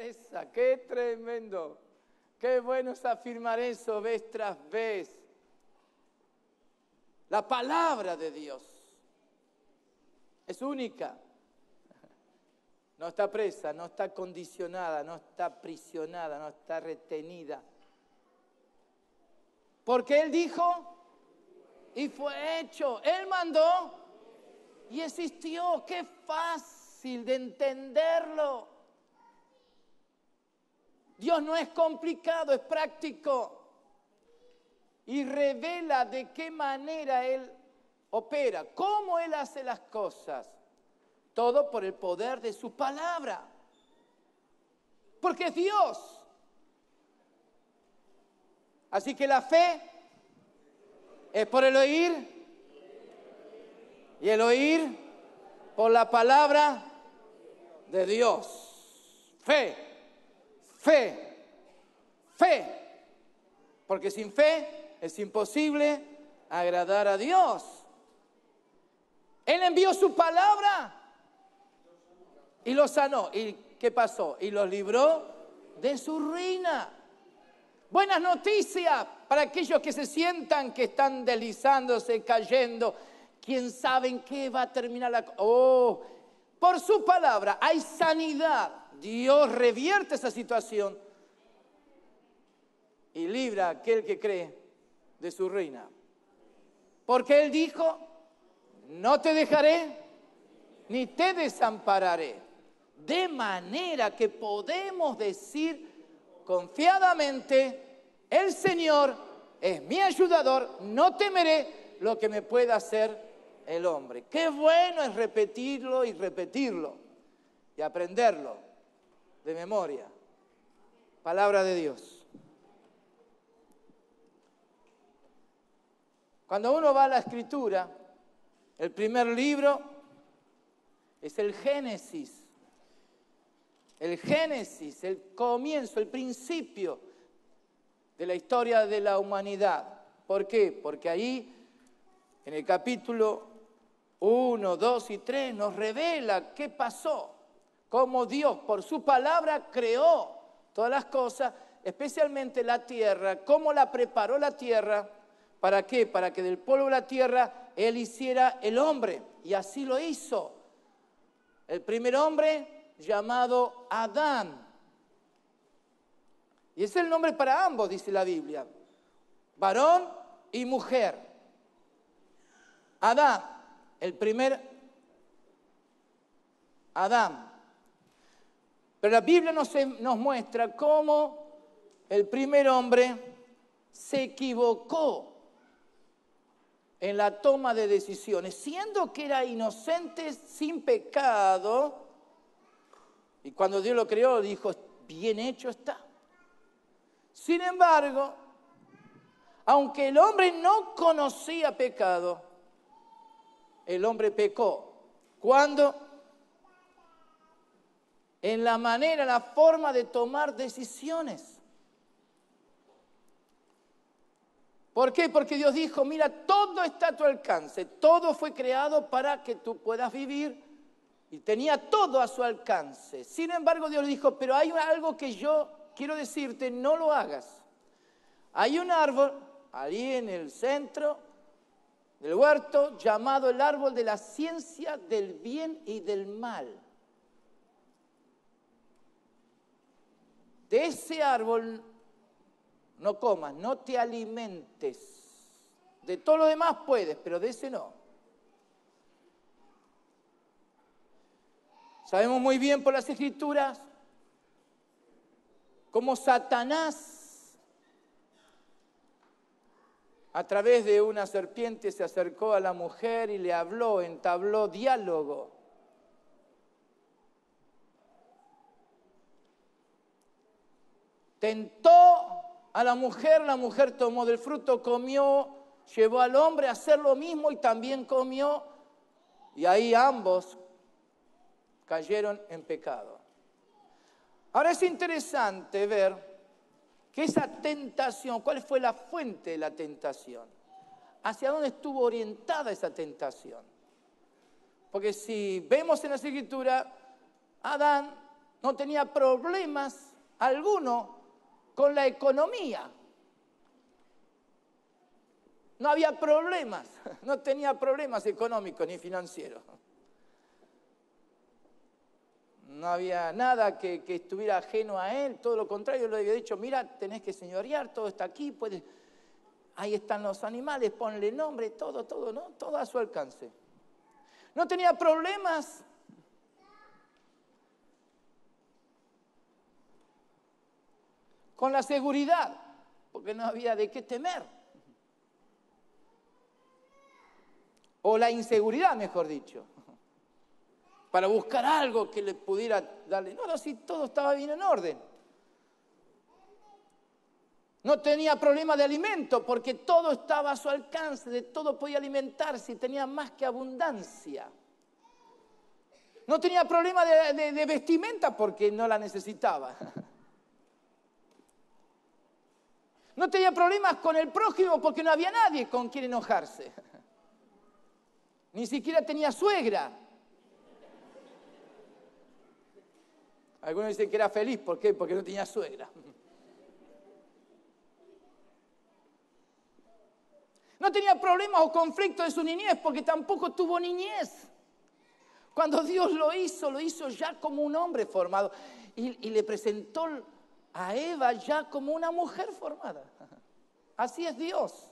presa, qué tremendo. Qué bueno es afirmar eso vez tras vez. La palabra de Dios es única. No está presa, no está condicionada, no está aprisionada, no está retenida. Porque Él dijo y fue hecho. Él mandó y existió. Qué fácil de entenderlo. Dios no es complicado, es práctico. Y revela de qué manera Él opera, cómo Él hace las cosas. Todo por el poder de su palabra. Porque es Dios. Así que la fe es por el oír. Y el oír por la palabra de Dios. Fe, fe, fe. Porque sin fe es imposible agradar a Dios. Él envió su palabra y los sanó. ¿Y qué pasó? Y los libró de su ruina. Buenas noticias para aquellos que se sientan que están deslizándose, cayendo. ¿Quién sabe en qué va a terminar la cosa? Oh, por su palabra hay sanidad. Dios revierte esa situación y libra a aquel que cree de su ruina. Porque Él dijo, no te dejaré ni te desampararé. De manera que podemos decir confiadamente, el Señor es mi ayudador, no temeré lo que me pueda hacer el hombre. Qué bueno es repetirlo y repetirlo y aprenderlo de memoria. Palabra de Dios. Cuando uno va a la Escritura, el primer libro es el Génesis. El Génesis, el comienzo, el principio de la historia de la humanidad. ¿Por qué? Porque ahí, en el capítulo 1, 2 y 3, nos revela qué pasó. Cómo Dios, por su palabra, creó todas las cosas, especialmente la tierra. Cómo la preparó la tierra. ¿Para qué? Para que del polvo de la tierra Él hiciera el hombre. Y así lo hizo. El primer hombre llamado Adán. Y es el nombre para ambos, dice la Biblia. Varón y mujer. Adán, el primer Adán. Pero la Biblia nos muestra cómo el primer hombre se equivocó en la toma de decisiones, siendo que era inocente, sin pecado, y cuando Dios lo creó, dijo, bien hecho está. Sin embargo, aunque el hombre no conocía pecado, el hombre pecó. ¿Cuándo? En la manera, la forma de tomar decisiones. ¿Por qué? Porque Dios dijo, mira, todo está a tu alcance, todo fue creado para que tú puedas vivir y tenía todo a su alcance. Sin embargo, Dios dijo, pero hay algo que yo quiero decirte, no lo hagas. Hay un árbol ahí en el centro del huerto llamado el árbol de la ciencia del bien y del mal. De ese árbol no comas, no te alimentes. De todo lo demás puedes, pero de ese no. Sabemos muy bien por las Escrituras cómo Satanás, a través de una serpiente, se acercó a la mujer y le habló, entabló diálogo. Tentó a la mujer tomó del fruto, comió, llevó al hombre a hacer lo mismo y también comió, y ahí ambos cayeron en pecado. Ahora es interesante ver que esa tentación, ¿cuál fue la fuente de la tentación? ¿Hacia dónde estuvo orientada esa tentación? Porque si vemos en la Escritura, Adán no tenía problemas alguno con la economía. No había problemas, no tenía problemas económicos ni financieros. No había nada que estuviera ajeno a él, todo lo contrario, le había dicho, mira, tenés que señorear, todo está aquí, ahí están los animales, ponle nombre, todo, ¿no? Todo a su alcance. No tenía problemas con la seguridad, porque no había de qué temer. O la inseguridad, mejor dicho. Para buscar algo que le pudiera darle. No, si todo estaba bien en orden. No tenía problema de alimento porque todo estaba a su alcance, de todo podía alimentarse y tenía más que abundancia. No tenía problema de vestimenta porque no la necesitaba. No tenía problemas con el prójimo porque no había nadie con quien enojarse. Ni siquiera tenía suegra. Algunos dicen que era feliz, ¿por qué? Porque no tenía suegra. No tenía problemas o conflictos de su niñez porque tampoco tuvo niñez. Cuando Dios lo hizo ya como un hombre formado y le presentó a Eva ya como una mujer formada. Así es Dios.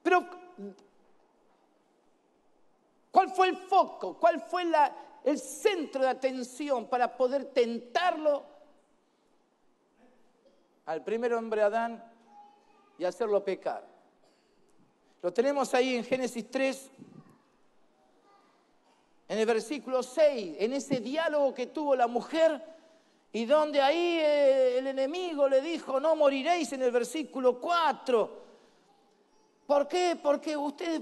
Pero ¿cuál fue el foco? ¿Cuál fue el centro de atención para poder tentarlo al primer hombre Adán y hacerlo pecar? Lo tenemos ahí en Génesis 3, en el versículo 6, en ese diálogo que tuvo la mujer y donde ahí el enemigo le dijo, no moriréis, en el versículo 4. ¿Por qué? Porque ustedes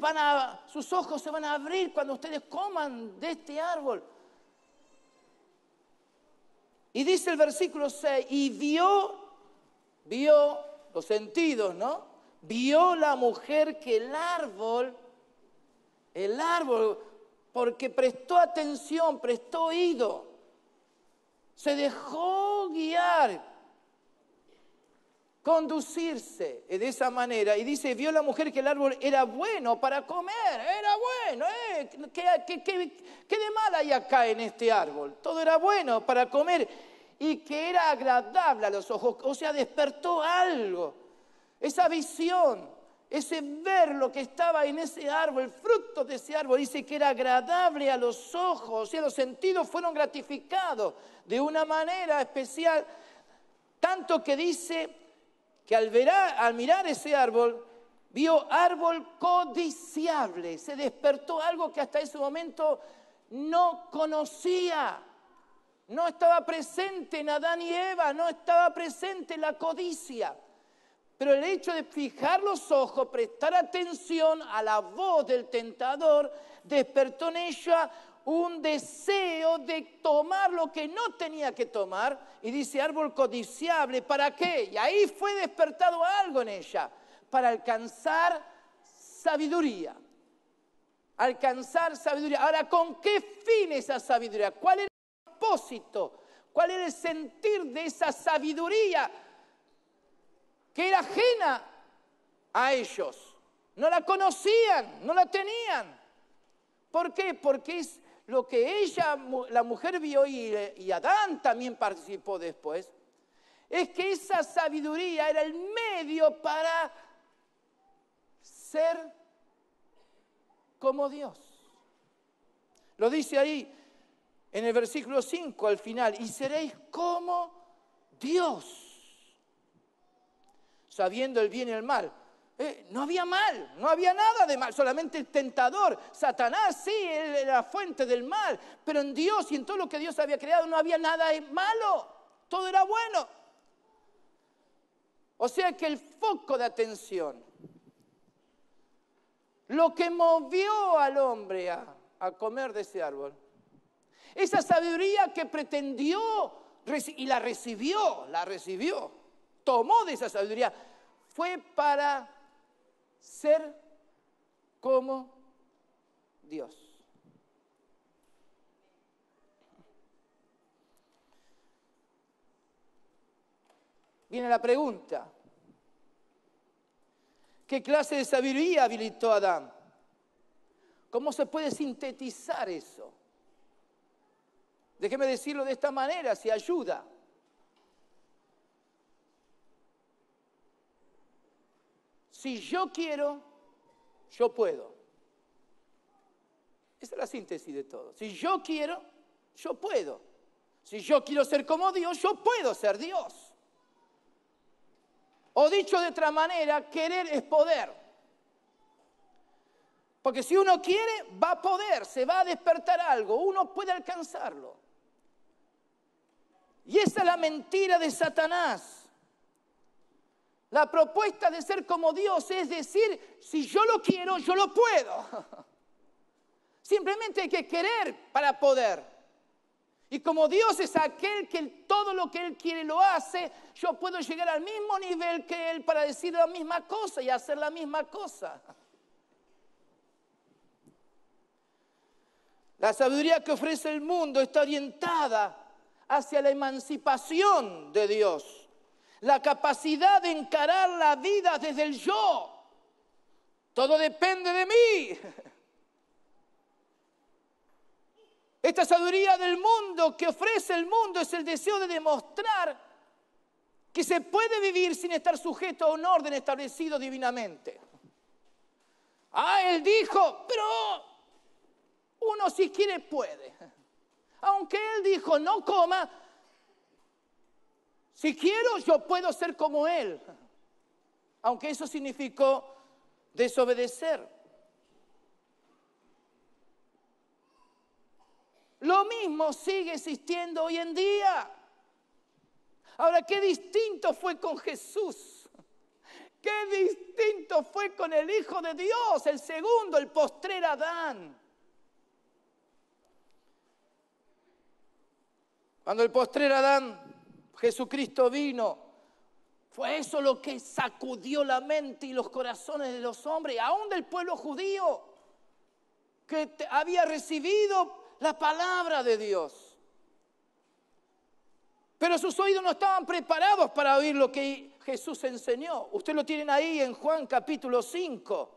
sus ojos se van a abrir cuando ustedes coman de este árbol. Y dice el versículo 6, y vio los sentidos, ¿no? Vio la mujer que el árbol, porque prestó atención, prestó oído, se dejó guiar, conducirse de esa manera. Y dice, vio la mujer que el árbol era bueno para comer, era bueno. ¿Qué de mal hay acá en este árbol? Todo era bueno para comer y que era agradable a los ojos. O sea, despertó algo, esa visión, ese ver lo que estaba en ese árbol, el fruto de ese árbol, dice que era agradable a los ojos. O sea, los sentidos fueron gratificados de una manera especial, tanto que dice que al mirar ese árbol, vio árbol codiciable. Se despertó algo que hasta ese momento no conocía. No estaba presente en Adán y Eva, no estaba presente la codicia. Pero el hecho de fijar los ojos, prestar atención a la voz del tentador, despertó en ella un deseo de tomar lo que no tenía que tomar, y dice árbol codiciable, ¿para qué? Y ahí fue despertado algo en ella, para alcanzar sabiduría. Alcanzar sabiduría. Ahora, ¿con qué fin esa sabiduría? ¿Cuál era el propósito? ¿Cuál era el sentir de esa sabiduría que era ajena a ellos? No la conocían, no la tenían. ¿Por qué? Porque es lo que la mujer vio y Adán también participó después, es que esa sabiduría era el medio para ser como Dios. Lo dice ahí en el versículo 5 al final, y seréis como Dios, sabiendo el bien y el mal. No había mal, no había nada de mal, solamente el tentador, Satanás, sí, él era la fuente del mal, pero en Dios y en todo lo que Dios había creado no había nada de malo, todo era bueno. O sea que el foco de atención, lo que movió al hombre a comer de ese árbol, esa sabiduría que pretendió y la recibió, tomó de esa sabiduría, fue para ser como Dios. Viene la pregunta. ¿Qué clase de sabiduría habilitó Adán? ¿Cómo se puede sintetizar eso? Déjeme decirlo de esta manera, si ayuda. Si yo quiero, yo puedo. Esa es la síntesis de todo. Si yo quiero, yo puedo. Si yo quiero ser como Dios, yo puedo ser Dios. O dicho de otra manera, querer es poder. Porque si uno quiere, va a poder, se va a despertar algo, uno puede alcanzarlo. Y esa es la mentira de Satanás. La propuesta de ser como Dios es decir, si yo lo quiero, yo lo puedo. Simplemente hay que querer para poder. Y como Dios es aquel que todo lo que Él quiere lo hace, yo puedo llegar al mismo nivel que Él para decir la misma cosa y hacer la misma cosa. La sabiduría que ofrece el mundo está orientada hacia la emancipación de Dios. La capacidad de encarar la vida desde el yo. Todo depende de mí. Esta sabiduría del mundo que ofrece el mundo es el deseo de demostrar que se puede vivir sin estar sujeto a un orden establecido divinamente. Él dijo, pero uno si quiere puede. Aunque Él dijo, no coma, si quiero yo puedo ser como Él. Aunque eso significó desobedecer. Lo mismo sigue existiendo hoy en día. Ahora, qué distinto fue con Jesús. Qué distinto fue con el Hijo de Dios, el segundo, el postrer Adán. Cuando el postrer Adán, Jesucristo vino, fue eso lo que sacudió la mente y los corazones de los hombres, aún del pueblo judío, que había recibido la palabra de Dios. Pero sus oídos no estaban preparados para oír lo que Jesús enseñó. Ustedes lo tienen ahí en Juan capítulo 5.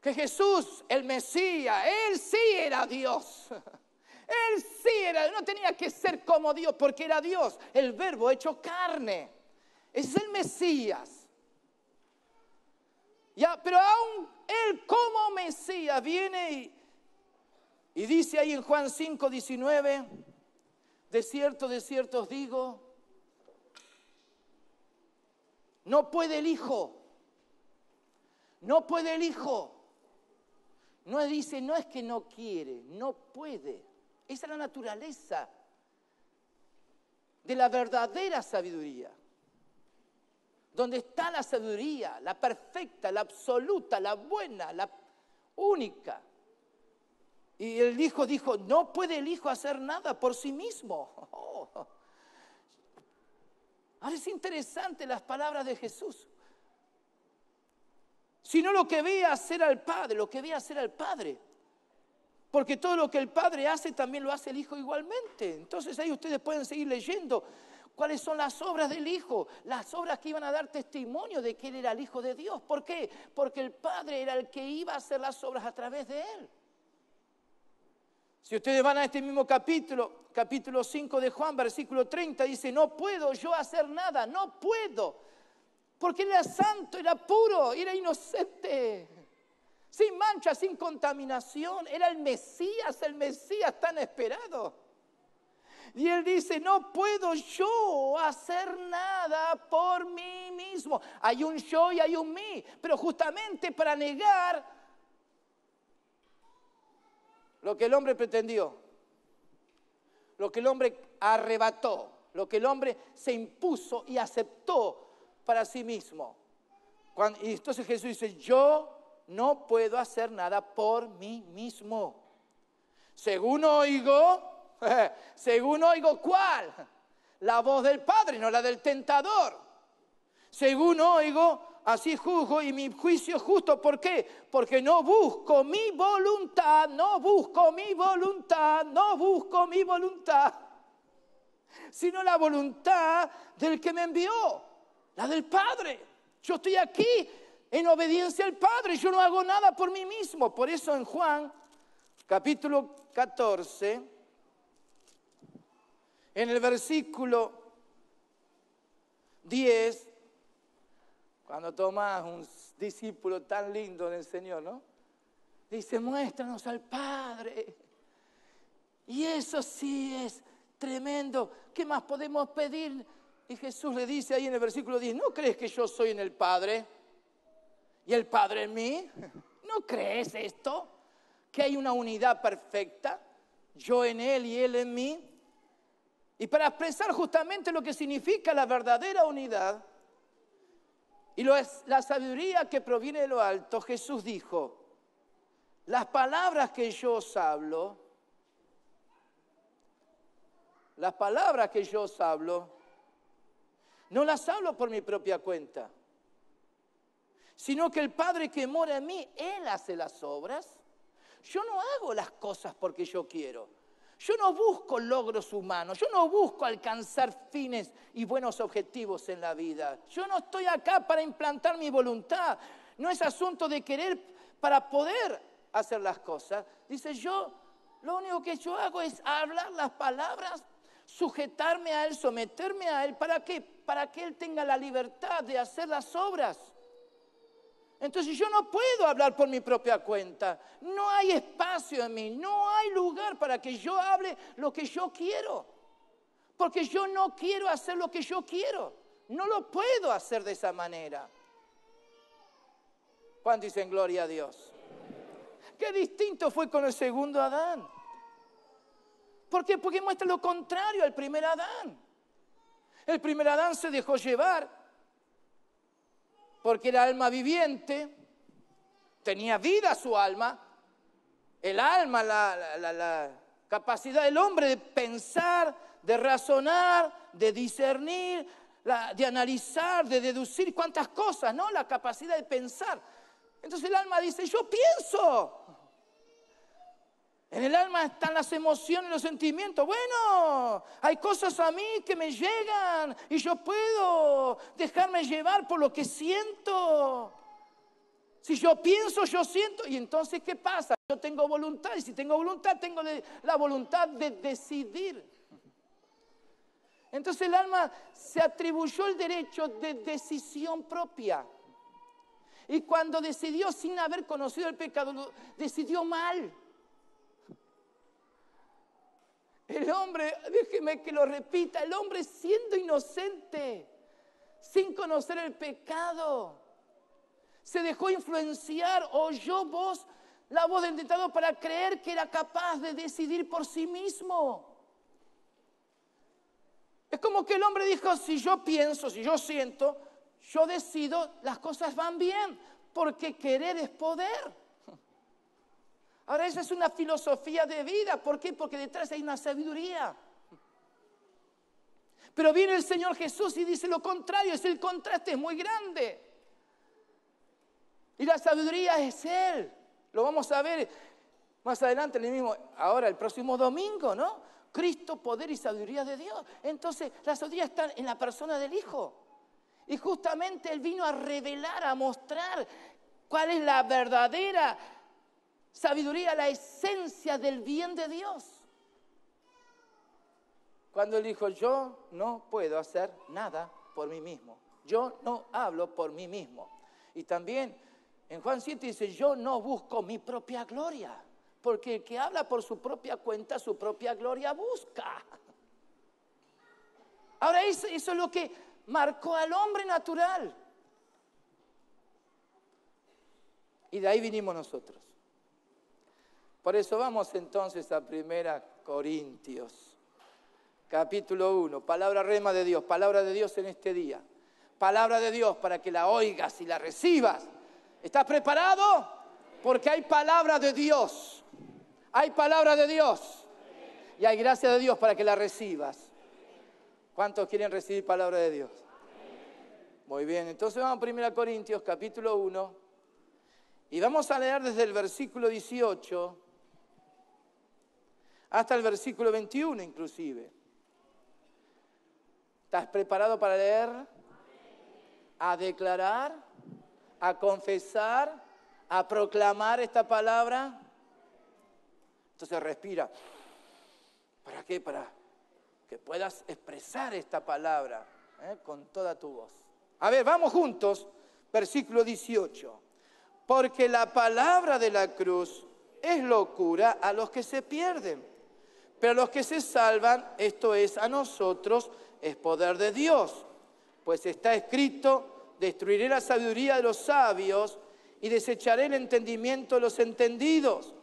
Que Jesús, el Mesías, Él sí era Dios. Él sí era, no tenía que ser como Dios porque era Dios. El Verbo hecho carne. Ese es el Mesías. Ya, pero aún Él como Mesías viene y dice ahí en Juan 5:19, de cierto os digo, no puede el Hijo, no puede el Hijo. No dice, no es que no quiere, no puede. Esa es la naturaleza de la verdadera sabiduría. Donde está la sabiduría, la perfecta, la absoluta, la buena, la única. Y el Hijo dijo, no puede el Hijo hacer nada por sí mismo. Ahora es interesante las palabras de Jesús. Sino lo que veía hacer al Padre, lo que veía hacer al Padre. Porque todo lo que el Padre hace también lo hace el Hijo igualmente. Entonces ahí ustedes pueden seguir leyendo cuáles son las obras del Hijo, las obras que iban a dar testimonio de que Él era el Hijo de Dios. ¿Por qué? Porque el Padre era el que iba a hacer las obras a través de Él. Si ustedes van a este mismo capítulo 5 de Juan, versículo 30, dice, no puedo yo hacer nada, no puedo. Porque Él era santo, era puro, era inocente, sin mancha, sin contaminación. Era el Mesías tan esperado. Y Él dice, no puedo yo hacer nada por mí mismo. Hay un yo y hay un mí, pero justamente para negar lo que el hombre pretendió, lo que el hombre arrebató, lo que el hombre se impuso y aceptó para sí mismo. Y entonces Jesús dice, yo no puedo hacer nada por mí mismo. Según oigo, ¿cuál? La voz del Padre, no la del tentador. Según oigo, así juzgo y mi juicio es justo. ¿Por qué? Porque no busco mi voluntad, no busco mi voluntad, no busco mi voluntad. sino la voluntad del que me envió, la del Padre. Yo estoy aquí en obediencia al Padre, yo no hago nada por mí mismo. Por eso en Juan, capítulo 14, en el versículo 10, cuando Tomás, un discípulo tan lindo del Señor, ¿no?, dice, muéstranos al Padre. Y eso sí es tremendo. ¿Qué más podemos pedir? Y Jesús le dice ahí en el versículo 10, ¿no crees que yo soy en el Padre y el Padre en mí? ¿No crees esto? Que hay una unidad perfecta, yo en Él y Él en mí. Y para expresar justamente lo que significa la verdadera unidad y la sabiduría que proviene de lo alto, Jesús dijo, las palabras que yo os hablo, no las hablo por mi propia cuenta, sino que el Padre que mora en mí, Él hace las obras. Yo no hago las cosas porque yo quiero. Yo no busco logros humanos, yo no busco alcanzar fines y buenos objetivos en la vida. Yo no estoy acá para implantar mi voluntad. No es asunto de querer para poder hacer las cosas. Dice, lo único que yo hago es hablar las palabras, sujetarme a Él, someterme a Él. ¿Para qué? Para que Él tenga la libertad de hacer las obras. Entonces yo no puedo hablar por mi propia cuenta. No hay espacio en mí, no hay lugar para que yo hable lo que yo quiero. Porque yo no quiero hacer lo que yo quiero. No lo puedo hacer de esa manera. ¿Cuántos dicen gloria a Dios? Qué distinto fue con el segundo Adán. ¿Por qué? Porque muestra lo contrario al primer Adán. El primer Adán se dejó llevar porque era alma viviente, tenía vida su alma. El alma, la capacidad del hombre de pensar, de razonar, de discernir, de analizar, de deducir cuántas cosas, ¿no? La capacidad de pensar. Entonces el alma dice, yo pienso. En el alma están las emociones, los sentimientos. Bueno, hay cosas a mí que me llegan y yo puedo dejarme llevar por lo que siento. Si yo pienso, yo siento. Y entonces, ¿qué pasa? Yo tengo voluntad y si tengo voluntad, tengo la voluntad de decidir. Entonces el alma se atribuyó el derecho de decisión propia. Y cuando decidió sin haber conocido el pecado, decidió mal. El hombre, déjeme que lo repita, el hombre siendo inocente, sin conocer el pecado, se dejó influenciar, oyó la voz del tentador para creer que era capaz de decidir por sí mismo. Es como que el hombre dijo, si yo pienso, si yo siento, yo decido, las cosas van bien, porque querer es poder. Ahora esa es una filosofía de vida. ¿Por qué? Porque detrás hay una sabiduría. Pero viene el Señor Jesús y dice lo contrario, el contraste es muy grande. Y la sabiduría es Él. Lo vamos a ver más adelante, el próximo domingo, ¿no? Cristo, poder y sabiduría de Dios. Entonces la sabiduría está en la persona del Hijo. Y justamente Él vino a revelar, a mostrar cuál es la verdadera sabiduría, la esencia del bien de Dios. Cuando Él dijo, yo no puedo hacer nada por mí mismo. Yo no hablo por mí mismo. Y también en Juan 7 dice, yo no busco mi propia gloria. Porque el que habla por su propia cuenta, su propia gloria busca. Ahora eso es lo que marcó al hombre natural. Y de ahí vinimos nosotros. Por eso vamos entonces a 1 Corintios, capítulo 1. Palabra rema de Dios, palabra de Dios en este día. Palabra de Dios para que la oigas y la recibas. ¿Estás preparado? Porque hay palabra de Dios. Hay palabra de Dios. Y hay gracia de Dios para que la recibas. ¿Cuántos quieren recibir palabra de Dios? Muy bien, entonces vamos a 1 Corintios, capítulo 1. Y vamos a leer desde el versículo 18 hasta el versículo 21 inclusive. ¿Estás preparado para leer? A declarar, a confesar, a proclamar esta palabra. Entonces respira. ¿Para qué? Para que puedas expresar esta palabra con toda tu voz. A ver, vamos juntos. Versículo 18. Porque la palabra de la cruz es locura a los que se pierden, pero a los que se salvan, esto es, a nosotros, es poder de Dios. Pues está escrito, destruiré la sabiduría de los sabios y desecharé el entendimiento de los entendidos.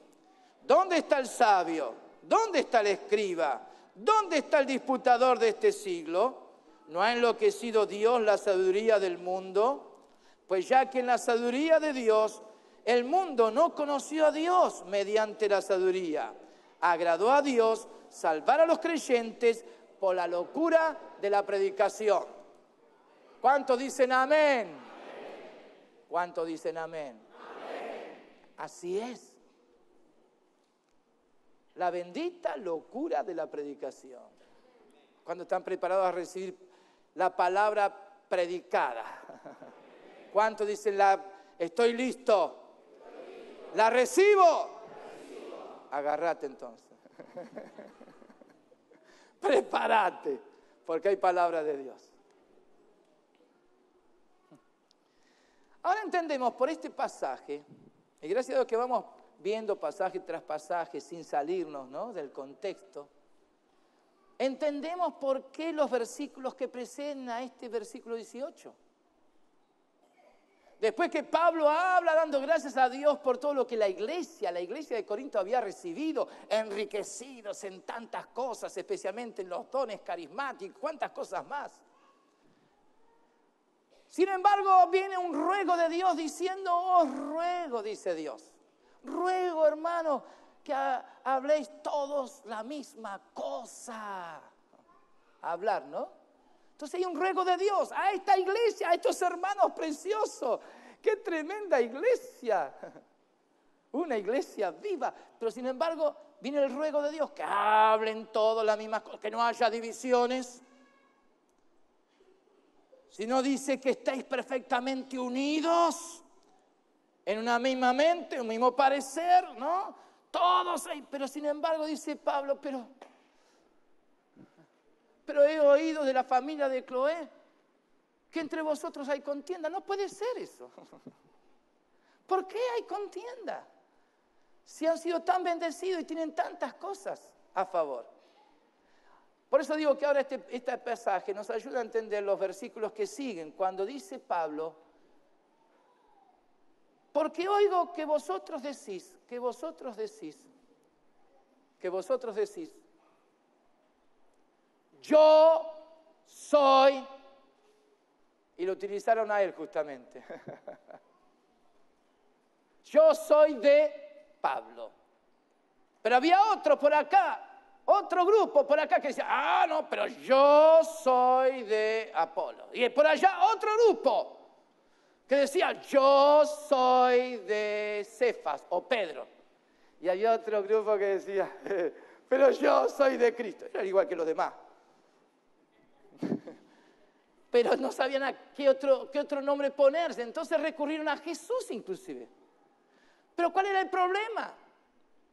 ¿Dónde está el sabio? ¿Dónde está el escriba? ¿Dónde está el disputador de este siglo? ¿No ha enloquecido Dios la sabiduría del mundo? Pues ya que en la sabiduría de Dios, el mundo no conoció a Dios mediante la sabiduría. Agradó a Dios salvar a los creyentes por la locura de la predicación. ¿Cuántos dicen amén? ¿Cuántos dicen amén? Así es. La bendita locura de la predicación. Cuando están preparados a recibir la palabra predicada. ¿Cuántos dicen estoy listo? ¿La recibo? Agárrate entonces. Prepárate, porque hay palabra de Dios. Ahora entendemos por este pasaje, y gracias a Dios que vamos viendo pasaje tras pasaje sin salirnos, ¿no?, del contexto, entendemos por qué los versículos que preceden a este versículo 18. Después que Pablo habla dando gracias a Dios por todo lo que la iglesia de Corinto había recibido, enriquecidos en tantas cosas, especialmente en los dones carismáticos, cuántas cosas más. Sin embargo, viene un ruego de Dios diciendo, os ruego, dice Dios, ruego, hermanos, que habléis todos la misma cosa. Hablar, ¿no? Entonces hay un ruego de Dios a esta iglesia, a estos hermanos preciosos. ¡Qué tremenda iglesia! Una iglesia viva. Pero sin embargo, viene el ruego de Dios, que hablen todos la misma cosa, que no haya divisiones. Sino dice que estáis perfectamente unidos en una misma mente, un mismo parecer, ¿no? Todos ahí, pero sin embargo dice Pablo, pero he oído de la familia de Cloé que entre vosotros hay contienda. No puede ser eso. ¿Por qué hay contienda? Si han sido tan bendecidos y tienen tantas cosas a favor. Por eso digo que ahora este pasaje nos ayuda a entender los versículos que siguen. Cuando dice Pablo, porque oigo que vosotros decís, yo soy, y lo utilizaron a él justamente. Yo soy de Pablo. Pero había otro por acá, otro grupo por acá que decía, no, pero yo soy de Apolo. Y por allá otro grupo que decía, yo soy de Cefas o Pedro. Y había otro grupo que decía, pero yo soy de Cristo. Era igual que los demás. Pero no sabían a qué otro nombre ponerse. Entonces recurrieron a Jesús inclusive. Pero ¿cuál era el problema?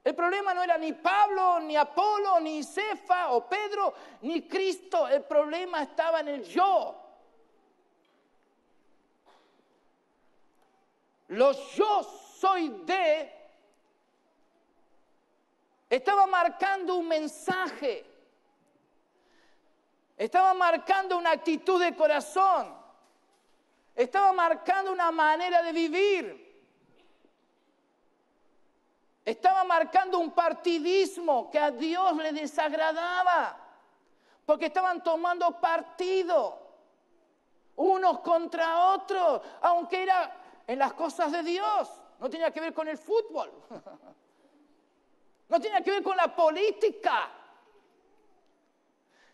El problema no era ni Pablo, ni Apolo, ni Cefa o Pedro, ni Cristo. El problema estaba en el yo. Los yo soy de estaba marcando un mensaje. Estaba marcando una actitud de corazón. Estaba marcando una manera de vivir. Estaba marcando un partidismo que a Dios le desagradaba. Porque estaban tomando partido unos contra otros, aunque era en las cosas de Dios. No tenía que ver con el fútbol. No tenía que ver con la política.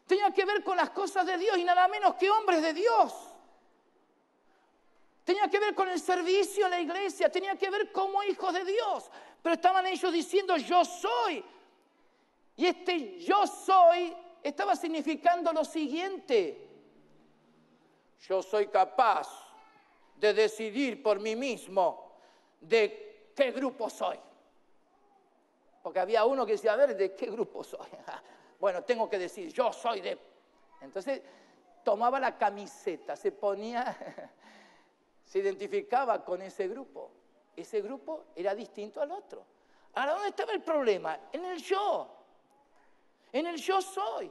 Tenía que ver con las cosas de Dios y nada menos que hombres de Dios. Tenía que ver con el servicio a la iglesia, tenía que ver como hijos de Dios. Pero estaban ellos diciendo yo soy. Y este yo soy estaba significando lo siguiente. yo soy capaz de decidir por mí mismo de qué grupo soy. Porque había uno que decía, a ver, ¿de qué grupo soy? Bueno, tengo que decir, yo soy de... Entonces tomaba la camiseta, se ponía, se identificaba con ese grupo. Ese grupo era distinto al otro. Ahora, ¿dónde estaba el problema? En el yo. En el yo soy.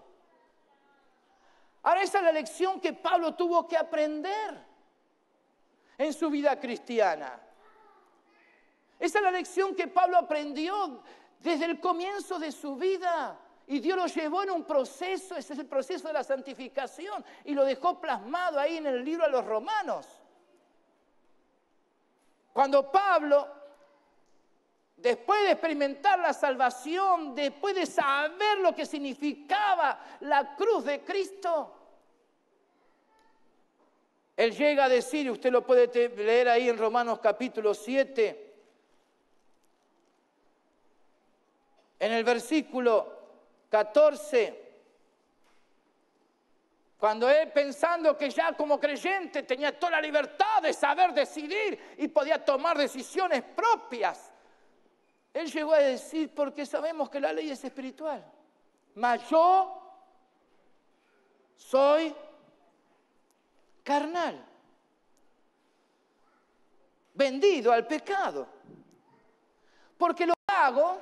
Ahora, esa es la lección que Pablo tuvo que aprender en su vida cristiana. Esa es la lección que Pablo aprendió desde el comienzo de su vida. Y Dios lo llevó en un proceso, ese es el proceso de la santificación, y lo dejó plasmado ahí en el libro a los Romanos. Cuando Pablo, después de experimentar la salvación, después de saber lo que significaba la cruz de Cristo, él llega a decir, usted lo puede leer ahí en Romanos capítulo 7, en el versículo 14, cuando él, pensando que ya como creyente tenía toda la libertad de saber decidir y podía tomar decisiones propias, él llegó a decir, porque sabemos que la ley es espiritual, mas yo soy carnal, vendido al pecado, porque lo hago,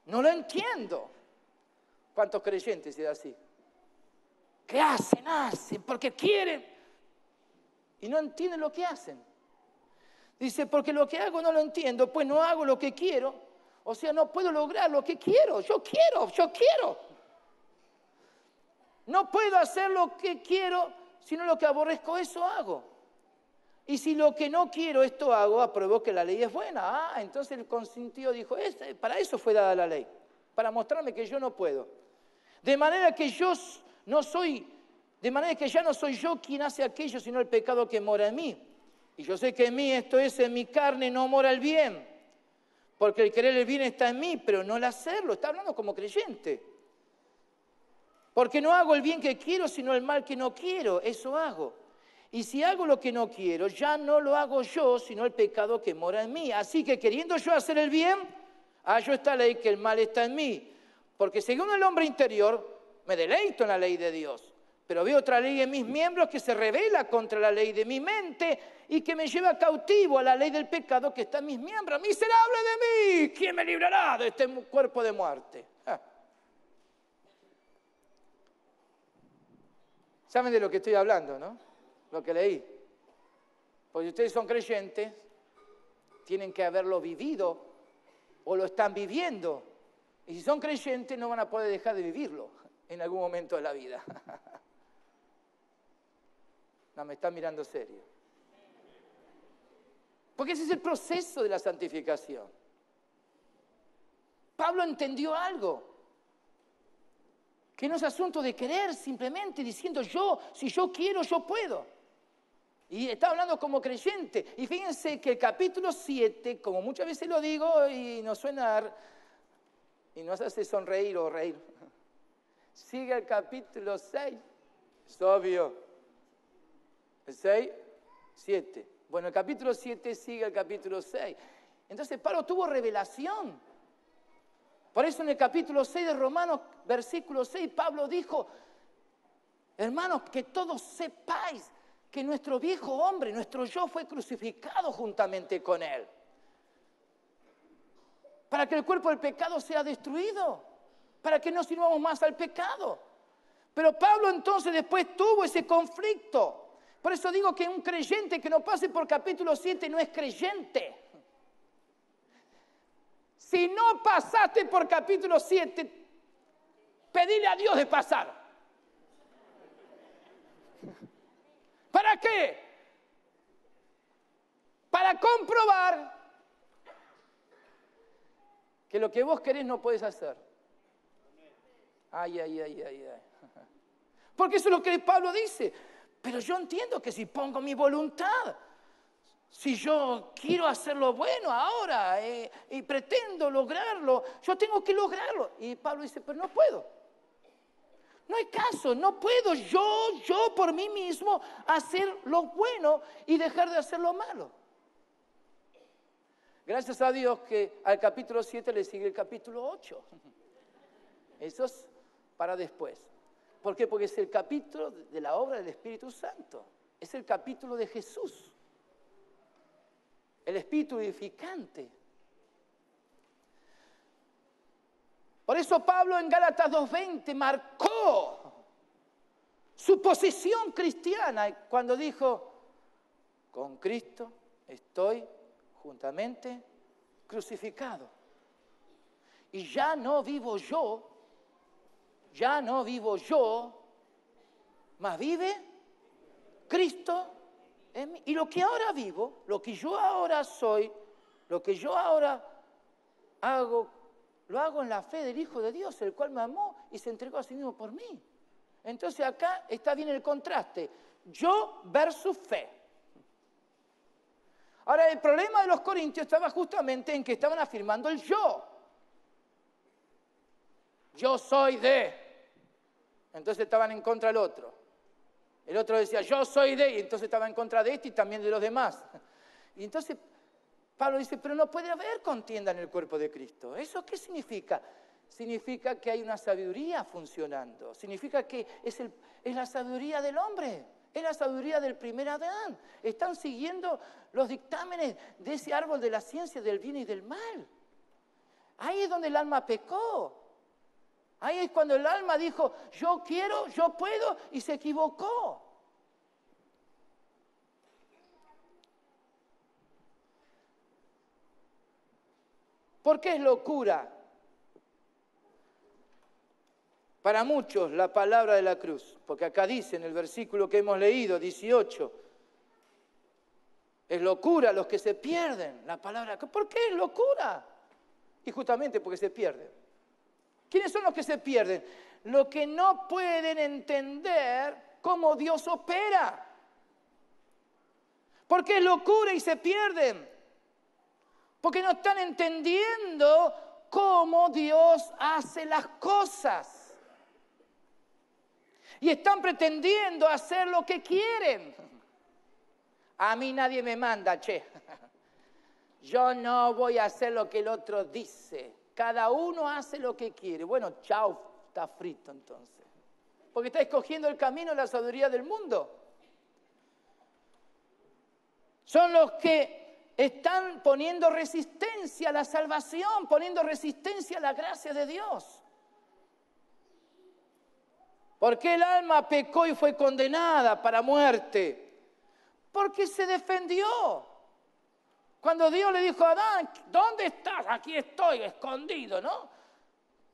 no lo entiendo. ¿Cuántos creyentes es así? Que hacen porque quieren y no entienden lo que hacen. Dice, porque lo que hago no lo entiendo, pues no hago lo que quiero, o sea, no puedo lograr lo que quiero. Yo quiero. No puedo hacer lo que quiero, sino lo que aborrezco, eso hago. Y si lo que no quiero, esto hago, apruebo que la ley es buena. Entonces el consintió dijo, para eso fue dada la ley, para mostrarme que yo no puedo. De manera que ya no soy yo quien hace aquello, sino el pecado que mora en mí. Y yo sé que en mí, esto es, en mi carne no mora el bien. Porque el querer el bien está en mí, pero no el hacerlo. Está hablando como creyente. Porque no hago el bien que quiero, sino el mal que no quiero. Eso hago. Y si hago lo que no quiero, ya no lo hago yo, sino el pecado que mora en mí. Así que queriendo yo hacer el bien, hallo esta ley que el mal está en mí. Porque según el hombre interior, me deleito en la ley de Dios. Pero veo otra ley en mis miembros que se revela contra la ley de mi mente y que me lleva cautivo a la ley del pecado que está en mis miembros. ¡Miserable de mí! ¿Quién me librará de este cuerpo de muerte? ¿Saben de lo que estoy hablando, no? Lo que leí. Porque ustedes son creyentes, tienen que haberlo vivido o lo están viviendo. Y si son creyentes no van a poder dejar de vivirlo en algún momento de la vida. No, me están mirando serio. Porque ese es el proceso de la santificación. Pablo entendió algo. Que no es asunto de querer, simplemente diciendo si yo quiero, yo puedo. Y está hablando como creyente. Y fíjense que el capítulo 7, como muchas veces lo digo y nos suena y nos hace sonreír o reír, sigue el capítulo 6. Es obvio. El 6, 7. Bueno, el capítulo 7 sigue el capítulo 6. Entonces Pablo tuvo revelación. Por eso en el capítulo 6 de Romanos, versículo 6, Pablo dijo, hermanos, que todos sepáis que nuestro viejo hombre, nuestro yo, fue crucificado juntamente con él. Para que el cuerpo del pecado sea destruido, para que no sirvamos más al pecado. Pero Pablo entonces después tuvo ese conflicto. Por eso digo que un creyente que no pase por capítulo 7 no es creyente. Si no pasaste por capítulo 7, pedile a Dios de pasar. ¿Para qué? Para comprobar que lo que vos querés no podés hacer. Ay. Porque eso es lo que Pablo dice. Pero yo entiendo que si pongo mi voluntad, si yo quiero hacer lo bueno ahora y pretendo lograrlo, yo tengo que lograrlo. Y Pablo dice, pero no puedo. No hay caso, no puedo yo por mí mismo hacer lo bueno y dejar de hacer lo malo. Gracias a Dios que al capítulo 7 le sigue el capítulo 8. Eso es para después. ¿Por qué? Porque es el capítulo de la obra del Espíritu Santo. Es el capítulo de Jesús. El Espíritu vivificante. Por eso Pablo en Gálatas 2:20 marcó su posición cristiana cuando dijo, con Cristo estoy juntamente crucificado. Y ya no vivo yo, mas vive Cristo en mí. Y lo que ahora vivo, lo que yo ahora soy, lo que yo ahora hago, lo hago en la fe del Hijo de Dios, el cual me amó y se entregó a sí mismo por mí. Entonces acá está bien el contraste, yo versus fe. Ahora, el problema de los corintios estaba justamente en que estaban afirmando el yo. Yo soy de. Entonces estaban en contra del otro. El otro decía, yo soy de, y entonces estaba en contra de este y también de los demás. Y entonces Pablo dice, pero no puede haber contienda en el cuerpo de Cristo. ¿Eso qué significa? Significa que hay una sabiduría funcionando. Significa que es la sabiduría del hombre. Es la sabiduría del primer Adán. Están siguiendo los dictámenes de ese árbol de la ciencia del bien y del mal. Ahí es donde el alma pecó. Ahí es cuando el alma dijo, yo quiero, yo puedo, y se equivocó. ¿Por qué es locura? Para muchos la palabra de la cruz, porque acá dice en el versículo que hemos leído, 18, es locura los que se pierden, la palabra. ¿Por qué es locura? Y justamente porque se pierden. ¿Quiénes son los que se pierden? Los que no pueden entender cómo Dios opera. ¿Por qué es locura y se pierden? Porque no están entendiendo cómo Dios hace las cosas. Y están pretendiendo hacer lo que quieren. A mí nadie me manda, che. Yo no voy a hacer lo que el otro dice. Cada uno hace lo que quiere. Bueno, chao, está frito entonces. Porque está escogiendo el camino de la sabiduría del mundo. Son los que están poniendo resistencia a la salvación, poniendo resistencia a la gracia de Dios. ¿Por qué el alma pecó y fue condenada para muerte? Porque se defendió. Cuando Dios le dijo a Adán, ¿dónde estás? Aquí estoy, escondido, ¿no?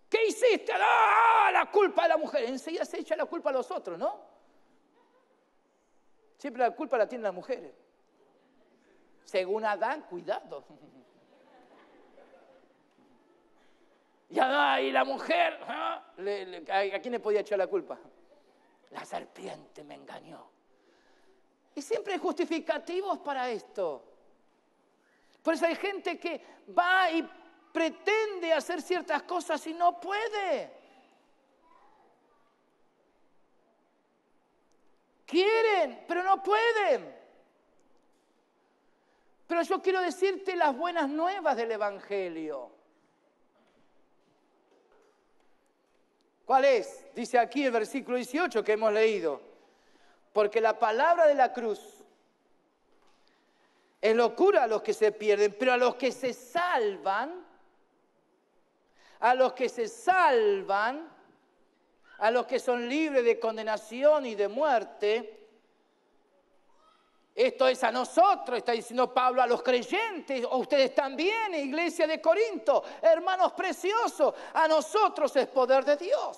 ¿Qué hiciste? ¡Ah, la culpa de la mujer! Enseguida se echa la culpa a los otros, ¿no? Siempre la culpa la tienen las mujeres. Según Adán, cuidado. Y Adán y la mujer, ¿ah? ¿A quién le podía echar la culpa? La serpiente me engañó. Y siempre hay justificativos para esto. Por eso hay gente que va y pretende hacer ciertas cosas y no puede. Quieren, pero no pueden. Pero yo quiero decirte las buenas nuevas del Evangelio. ¿Cuál es? Dice aquí el versículo 18 que hemos leído. Porque la palabra de la cruz es locura a los que se pierden, pero a los que se salvan, a los que son libres de condenación y de muerte, esto es a nosotros, está diciendo Pablo, a los creyentes, o ustedes también, iglesia de Corinto, hermanos preciosos, a nosotros es poder de Dios.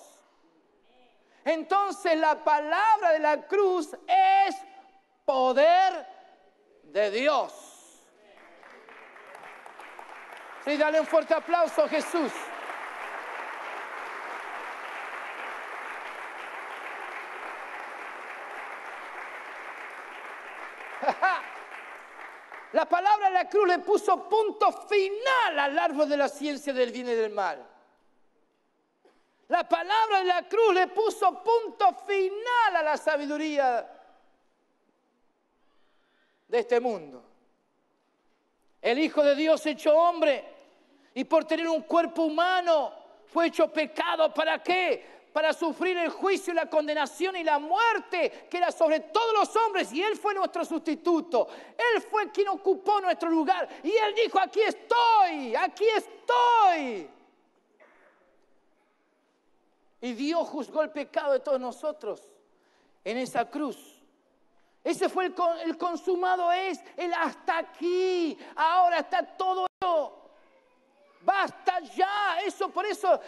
Entonces la palabra de la cruz es poder de Dios. Sí, dale un fuerte aplauso a Jesús. La palabra de la cruz le puso punto final al árbol de la ciencia del bien y del mal. La palabra de la cruz le puso punto final a la sabiduría de este mundo. El Hijo de Dios hecho hombre y por tener un cuerpo humano fue hecho pecado. ¿Para qué? Para sufrir el juicio, la condenación y la muerte que era sobre todos los hombres. Y Él fue nuestro sustituto. Él fue quien ocupó nuestro lugar. Y Él dijo, aquí estoy, aquí estoy. Y Dios juzgó el pecado de todos nosotros en esa cruz. Ese fue el consumado el hasta aquí. Ahora está todo eso. Basta ya. Por eso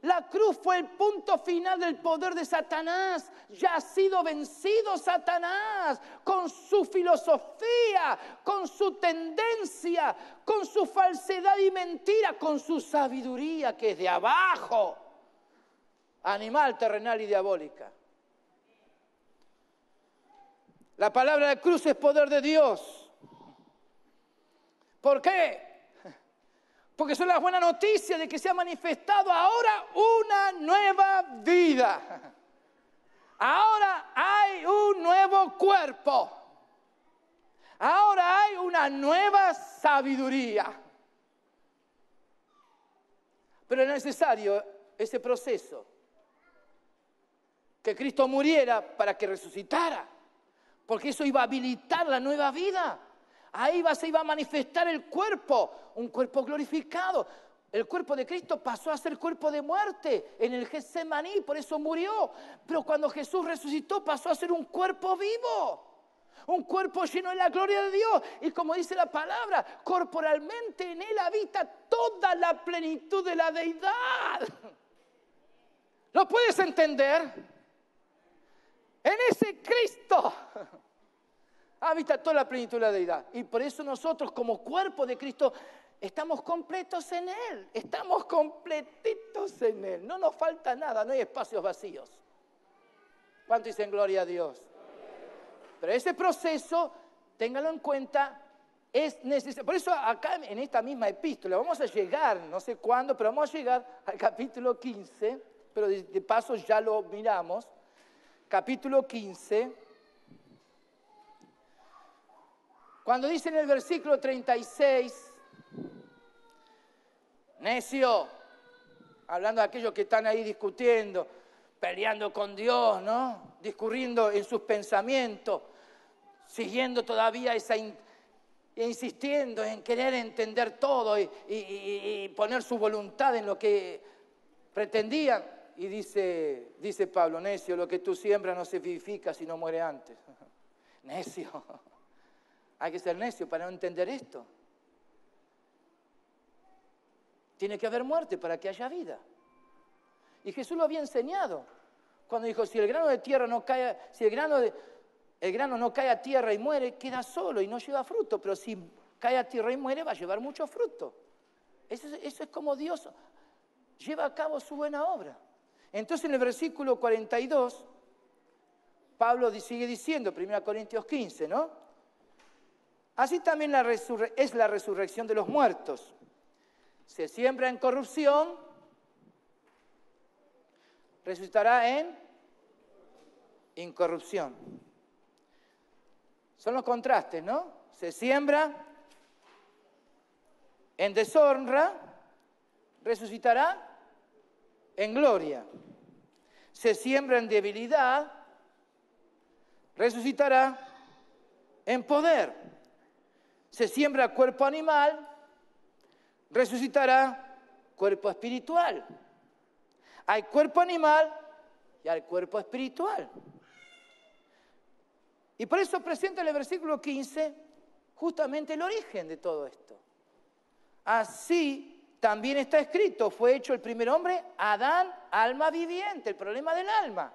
la cruz fue el punto final del poder de Satanás. Ya ha sido vencido Satanás con su filosofía, con su tendencia, con su falsedad y mentira, con su sabiduría que es de abajo. Animal, terrenal y diabólica. La palabra de cruz es poder de Dios. ¿Por qué? Porque son las buenas noticias de que se ha manifestado ahora una nueva vida. Ahora hay un nuevo cuerpo. Ahora hay una nueva sabiduría. Pero es necesario ese proceso. Que Cristo muriera para que resucitara. Porque eso iba a habilitar la nueva vida. Ahí se iba a manifestar el cuerpo, un cuerpo glorificado. El cuerpo de Cristo pasó a ser cuerpo de muerte en el Getsemaní, por eso murió. Pero cuando Jesús resucitó pasó a ser un cuerpo vivo. Un cuerpo lleno de la gloria de Dios. Y como dice la palabra, corporalmente en Él habita toda la plenitud de la deidad. ¿Lo puedes entender? En ese Cristo habita toda la plenitud de la deidad. Y por eso nosotros como cuerpo de Cristo estamos completos en Él. Estamos completitos en Él. No nos falta nada, no hay espacios vacíos. ¿Cuánto dicen gloria a Dios? Pero ese proceso, téngalo en cuenta, es necesario. Por eso acá en esta misma epístola vamos a llegar, no sé cuándo, pero vamos a llegar al capítulo 15, pero de paso ya lo miramos. Capítulo 15, cuando dice en el versículo 36, necio, hablando de aquellos que están ahí discutiendo, peleando con Dios, ¿no? Discurriendo en sus pensamientos, siguiendo todavía insistiendo en querer entender todo y poner su voluntad en lo que pretendían. Y dice Pablo, necio, lo que tú siembras no se vivifica si no muere antes. Necio. Hay que ser necio para no entender esto. Tiene que haber muerte para que haya vida. Y Jesús lo había enseñado. Cuando dijo, si el grano de tierra no cae, si el grano no cae a tierra y muere, queda solo y no lleva fruto. Pero si cae a tierra y muere, va a llevar mucho fruto. Eso es como Dios lleva a cabo su buena obra. Entonces en el versículo 42, Pablo sigue diciendo, 1 Corintios 15, ¿no? Así también es la resurrección de los muertos. Se siembra en corrupción, resucitará en incorrupción. Son los contrastes, ¿no? Se siembra en deshonra, resucitará en gloria. Se siembra en debilidad, resucitará en poder. Se siembra cuerpo animal, resucitará cuerpo espiritual. Hay cuerpo animal y hay cuerpo espiritual. Y por eso presenta en el versículo 15 justamente el origen de todo esto. Así también está escrito, fue hecho el primer hombre, Adán, alma viviente, el problema del alma.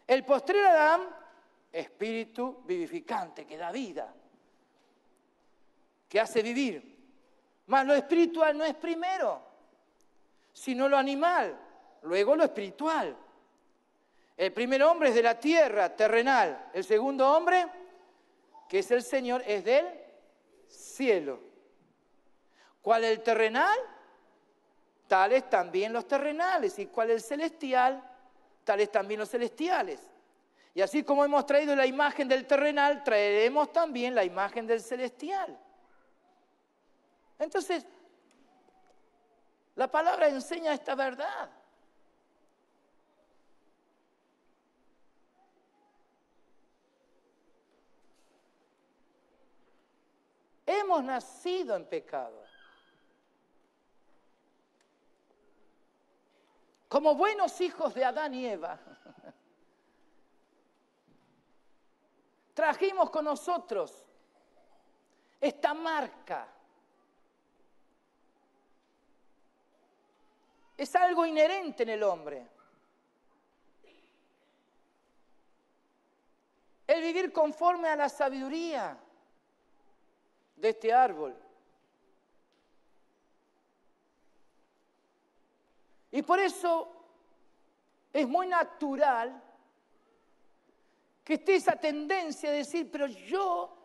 El postrer Adán, espíritu vivificante, que da vida, que hace vivir. Mas lo espiritual no es primero, sino lo animal, luego lo espiritual. El primer hombre es de la tierra, terrenal. El segundo hombre, que es el Señor, es del cielo. ¿Cuál es el terrenal? tales también los terrenales. ¿Y cuál es el celestial? Tales también los celestiales. Y así como hemos traído la imagen del terrenal, traeremos también la imagen del celestial. Entonces, la palabra enseña esta verdad. Hemos nacido en pecado. Como buenos hijos de Adán y Eva, trajimos con nosotros esta marca. Es algo inherente en el hombre. El vivir conforme a la sabiduría de este árbol. Y por eso es muy natural que esté esa tendencia de decir, pero yo,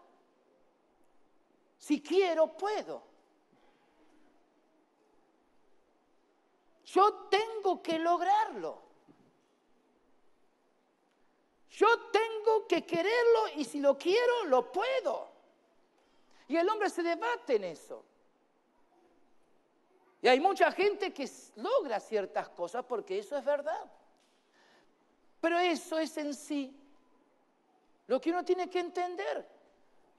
si quiero, puedo. Yo tengo que lograrlo. Yo tengo que quererlo y si lo quiero, lo puedo. Y el hombre se debate en eso. Y hay mucha gente que logra ciertas cosas porque eso es verdad. Pero eso es en sí lo que uno tiene que entender,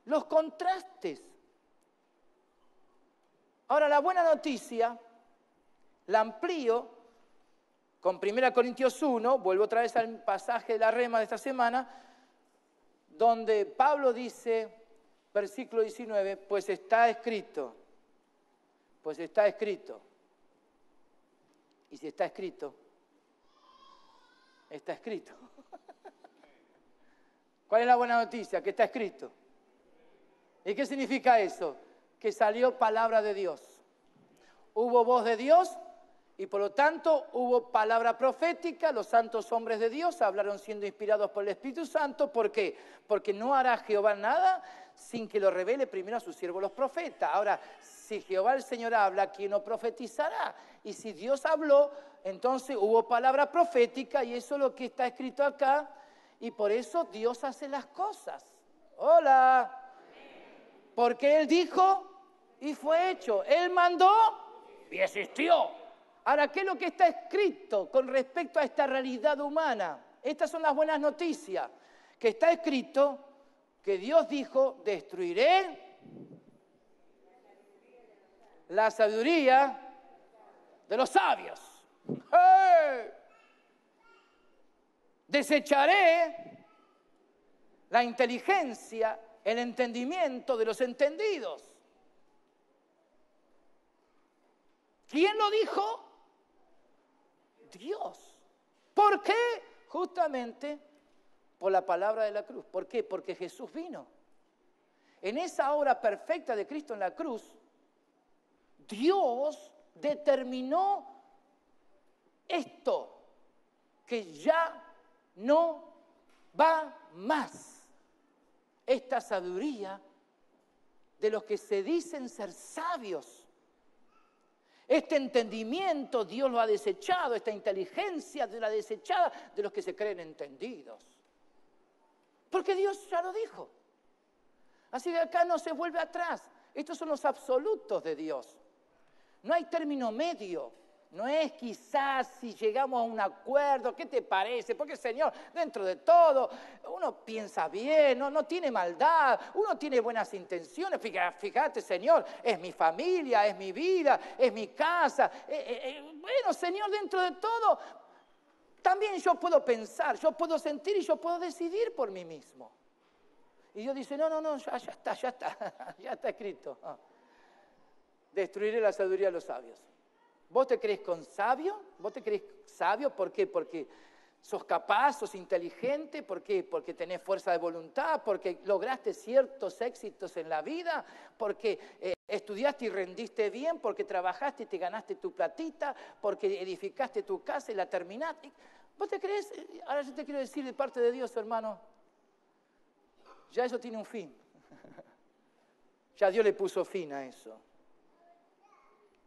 los contrastes. Ahora, la buena noticia la amplío con 1 Corintios 1, vuelvo otra vez al pasaje de la rema de esta semana, donde Pablo dice, versículo 19, pues está escrito. Pues está escrito. Y si está escrito, está escrito. ¿Cuál es la buena noticia? Que está escrito. ¿Y qué significa eso? Que salió palabra de Dios. Hubo voz de Dios y por lo tanto hubo palabra profética. Los santos hombres de Dios hablaron siendo inspirados por el Espíritu Santo. ¿Por qué? Porque no hará Jehová nada sin que lo revele primero a sus siervos los profetas. Ahora, si Jehová el Señor habla, ¿quién no profetizará? Y si Dios habló, entonces hubo palabra profética y eso es lo que está escrito acá. Y por eso Dios hace las cosas. ¡Hola! Porque Él dijo y fue hecho. Él mandó y existió. Ahora, ¿qué es lo que está escrito con respecto a esta realidad humana? Estas son las buenas noticias. Que está escrito que Dios dijo, destruiré la sabiduría de los sabios. ¡Hey! Desecharé la inteligencia, el entendimiento de los entendidos. ¿Quién lo dijo? Dios. ¿Por qué? Justamente por la palabra de la cruz. ¿Por qué? Porque Jesús vino. En esa obra perfecta de Cristo en la cruz, Dios determinó esto, que ya no va más. Esta sabiduría de los que se dicen ser sabios. Este entendimiento Dios lo ha desechado, esta inteligencia Dios la ha desechado de los que se creen entendidos. Porque Dios ya lo dijo. Así que acá no se vuelve atrás. Estos son los absolutos de Dios. No hay término medio. No es quizás si llegamos a un acuerdo, ¿qué te parece? Porque Señor, dentro de todo, uno piensa bien, no tiene maldad, uno tiene buenas intenciones. Fíjate, Señor, es mi familia, es mi vida, es mi casa. Bueno, Señor, dentro de todo, también yo puedo pensar, yo puedo sentir y yo puedo decidir por mí mismo. Y Dios dice, no, ya está, ya está escrito. Destruiré la sabiduría de los sabios. ¿Vos te crees con sabio? ¿Vos te crees sabio? ¿Por qué? Porque sos capaz, sos inteligente. ¿Por qué? Porque tenés fuerza de voluntad, porque lograste ciertos éxitos en la vida, porque estudiaste y rendiste bien, porque trabajaste y te ganaste tu platita, porque edificaste tu casa y la terminaste. ¿Vos te crees? Ahora yo te quiero decir de parte de Dios, hermano, ya eso tiene un fin. Ya Dios le puso fin a eso.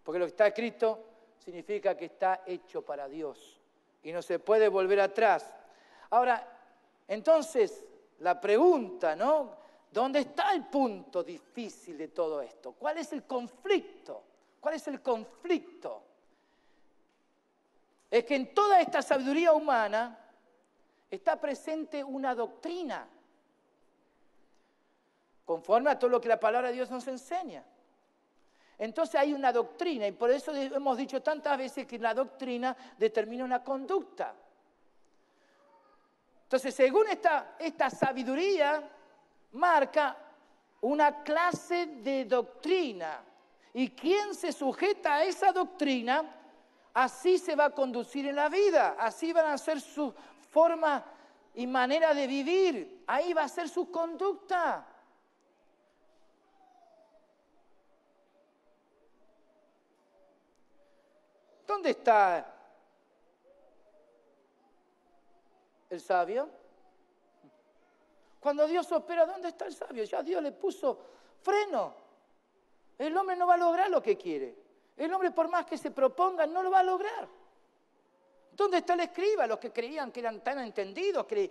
Porque lo que está escrito significa que está hecho para Dios y no se puede volver atrás. Ahora, entonces, la pregunta, ¿no? ¿Dónde está el punto difícil de todo esto? ¿Cuál es el conflicto? ¿Cuál es el conflicto? Es que en toda esta sabiduría humana está presente una doctrina, conforme a todo lo que la palabra de Dios nos enseña. Entonces hay una doctrina, y por eso hemos dicho tantas veces que la doctrina determina una conducta. Entonces, según esta sabiduría, marca una clase de doctrina. Y quien se sujeta a esa doctrina, así se va a conducir en la vida. Así van a ser su forma y manera de vivir. Ahí va a ser su conducta. ¿Dónde está el sabio? Cuando Dios opera, ¿dónde está el sabio? Ya Dios le puso freno. El hombre no va a lograr lo que quiere. El hombre, por más que se proponga, no lo va a lograr. ¿Dónde está el escriba? Los que creían que eran tan entendidos, que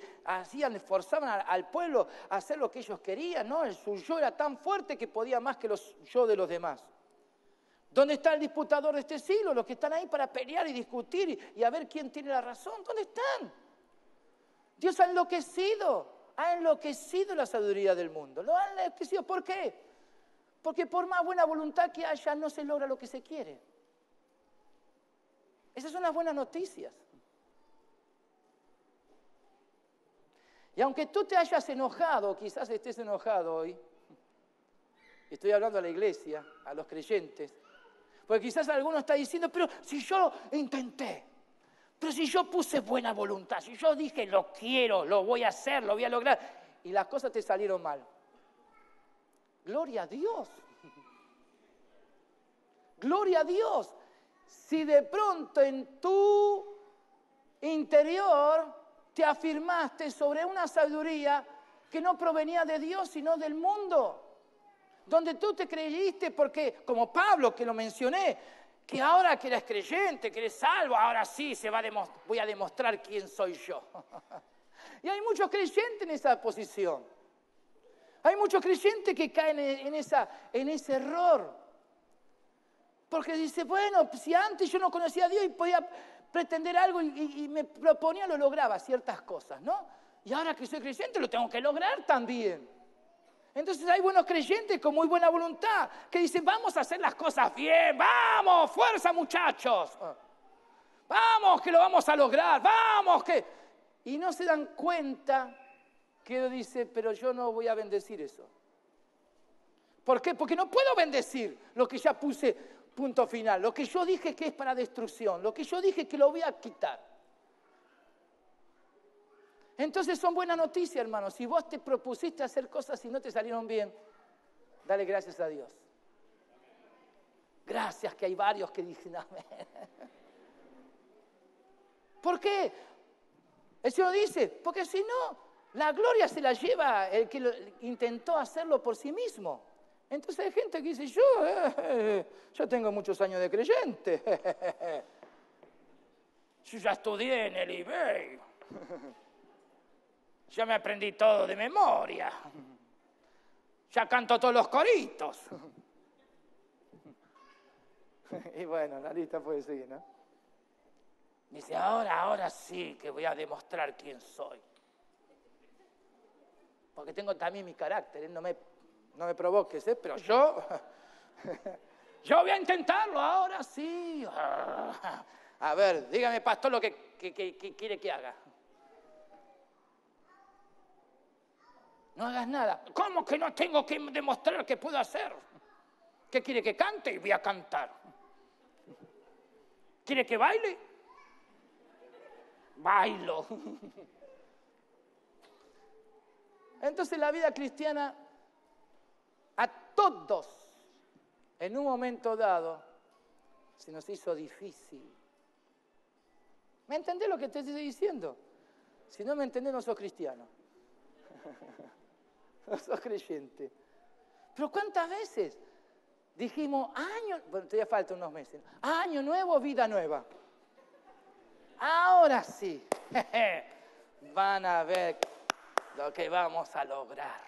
forzaban al pueblo a hacer lo que ellos querían, ¿no? Su yo era tan fuerte que podía más que los yo de los demás. ¿Dónde está el disputador de este siglo? Los que están ahí para pelear y discutir y a ver quién tiene la razón. ¿Dónde están? Dios ha enloquecido la sabiduría del mundo. Lo ha enloquecido. ¿Por qué? Porque por más buena voluntad que haya, no se logra lo que se quiere. Esas son las buenas noticias. Y aunque tú te hayas enojado, quizás estés enojado hoy, estoy hablando a la iglesia, a los creyentes, porque quizás alguno está diciendo, pero si yo intenté, pero si yo puse buena voluntad, si yo dije lo quiero, lo voy a hacer, lo voy a lograr, y las cosas te salieron mal. Gloria a Dios. Gloria a Dios. Si de pronto en tu interior te afirmaste sobre una sabiduría que no provenía de Dios, sino del mundo, donde tú te creíste, porque como Pablo, que lo mencioné, que ahora que eres creyente, que eres salvo, ahora sí voy a demostrar quién soy yo. Y hay muchos creyentes en esa posición. Hay muchos creyentes que caen en ese error. Porque dice, bueno, si antes yo no conocía a Dios y podía pretender algo y me proponía, lo lograba, ciertas cosas, ¿no? Y ahora que soy creyente lo tengo que lograr también. Entonces hay buenos creyentes con muy buena voluntad que dicen, vamos a hacer las cosas bien, vamos, fuerza muchachos, vamos que lo vamos a lograr, vamos que... Y no se dan cuenta que dice, pero yo no voy a bendecir eso. ¿Por qué? Porque no puedo bendecir lo que ya puse punto final, lo que yo dije que es para destrucción, lo que yo dije que lo voy a quitar. Entonces son buenas noticias, hermanos. Si vos te propusiste hacer cosas y no te salieron bien, dale gracias a Dios. Gracias que hay varios que dicen amén. ¿Por qué? El Señor dice, porque si no, la gloria se la lleva el que intentó hacerlo por sí mismo. Entonces hay gente que dice, yo tengo muchos años de creyente. Yo ya estudié en el eBay. Ya me aprendí todo de memoria. Ya canto todos los coritos. Y bueno, la lista puede seguir, ¿no? Dice, ahora sí que voy a demostrar quién soy. Porque tengo también mi carácter, no me provoques, pero yo voy a intentarlo, ahora sí. A ver, dígame, pastor, lo que quiere que haga. No hagas nada. ¿Cómo que no tengo que demostrar que puedo hacer? ¿Qué quiere que cante? Y voy a cantar. ¿Quiere que baile? Bailo. Entonces la vida cristiana a todos en un momento dado se nos hizo difícil. ¿Me entendés lo que te estoy diciendo? Si no me entendés, no sos cristiano. No sos creyente. Pero ¿cuántas veces Dijimos, bueno, todavía faltan unos meses. Año nuevo, vida nueva. Ahora sí, van a ver lo que vamos a lograr.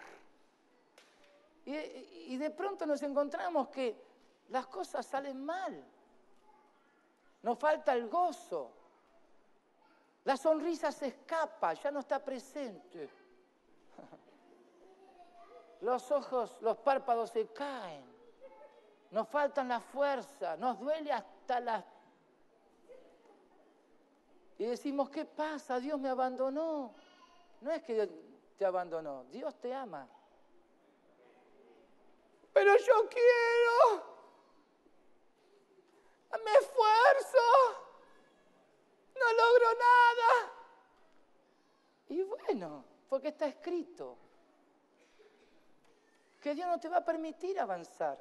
Y de pronto nos encontramos que las cosas salen mal. Nos falta el gozo. La sonrisa se escapa, ya no está presente. Los ojos, los párpados se caen. Nos faltan la fuerza, nos duele hasta las... Y decimos, ¿qué pasa? Dios me abandonó. No es que Dios te abandonó, Dios te ama. Pero yo quiero, me esfuerzo, no logro nada. Y bueno, porque está escrito que Dios no te va a permitir avanzar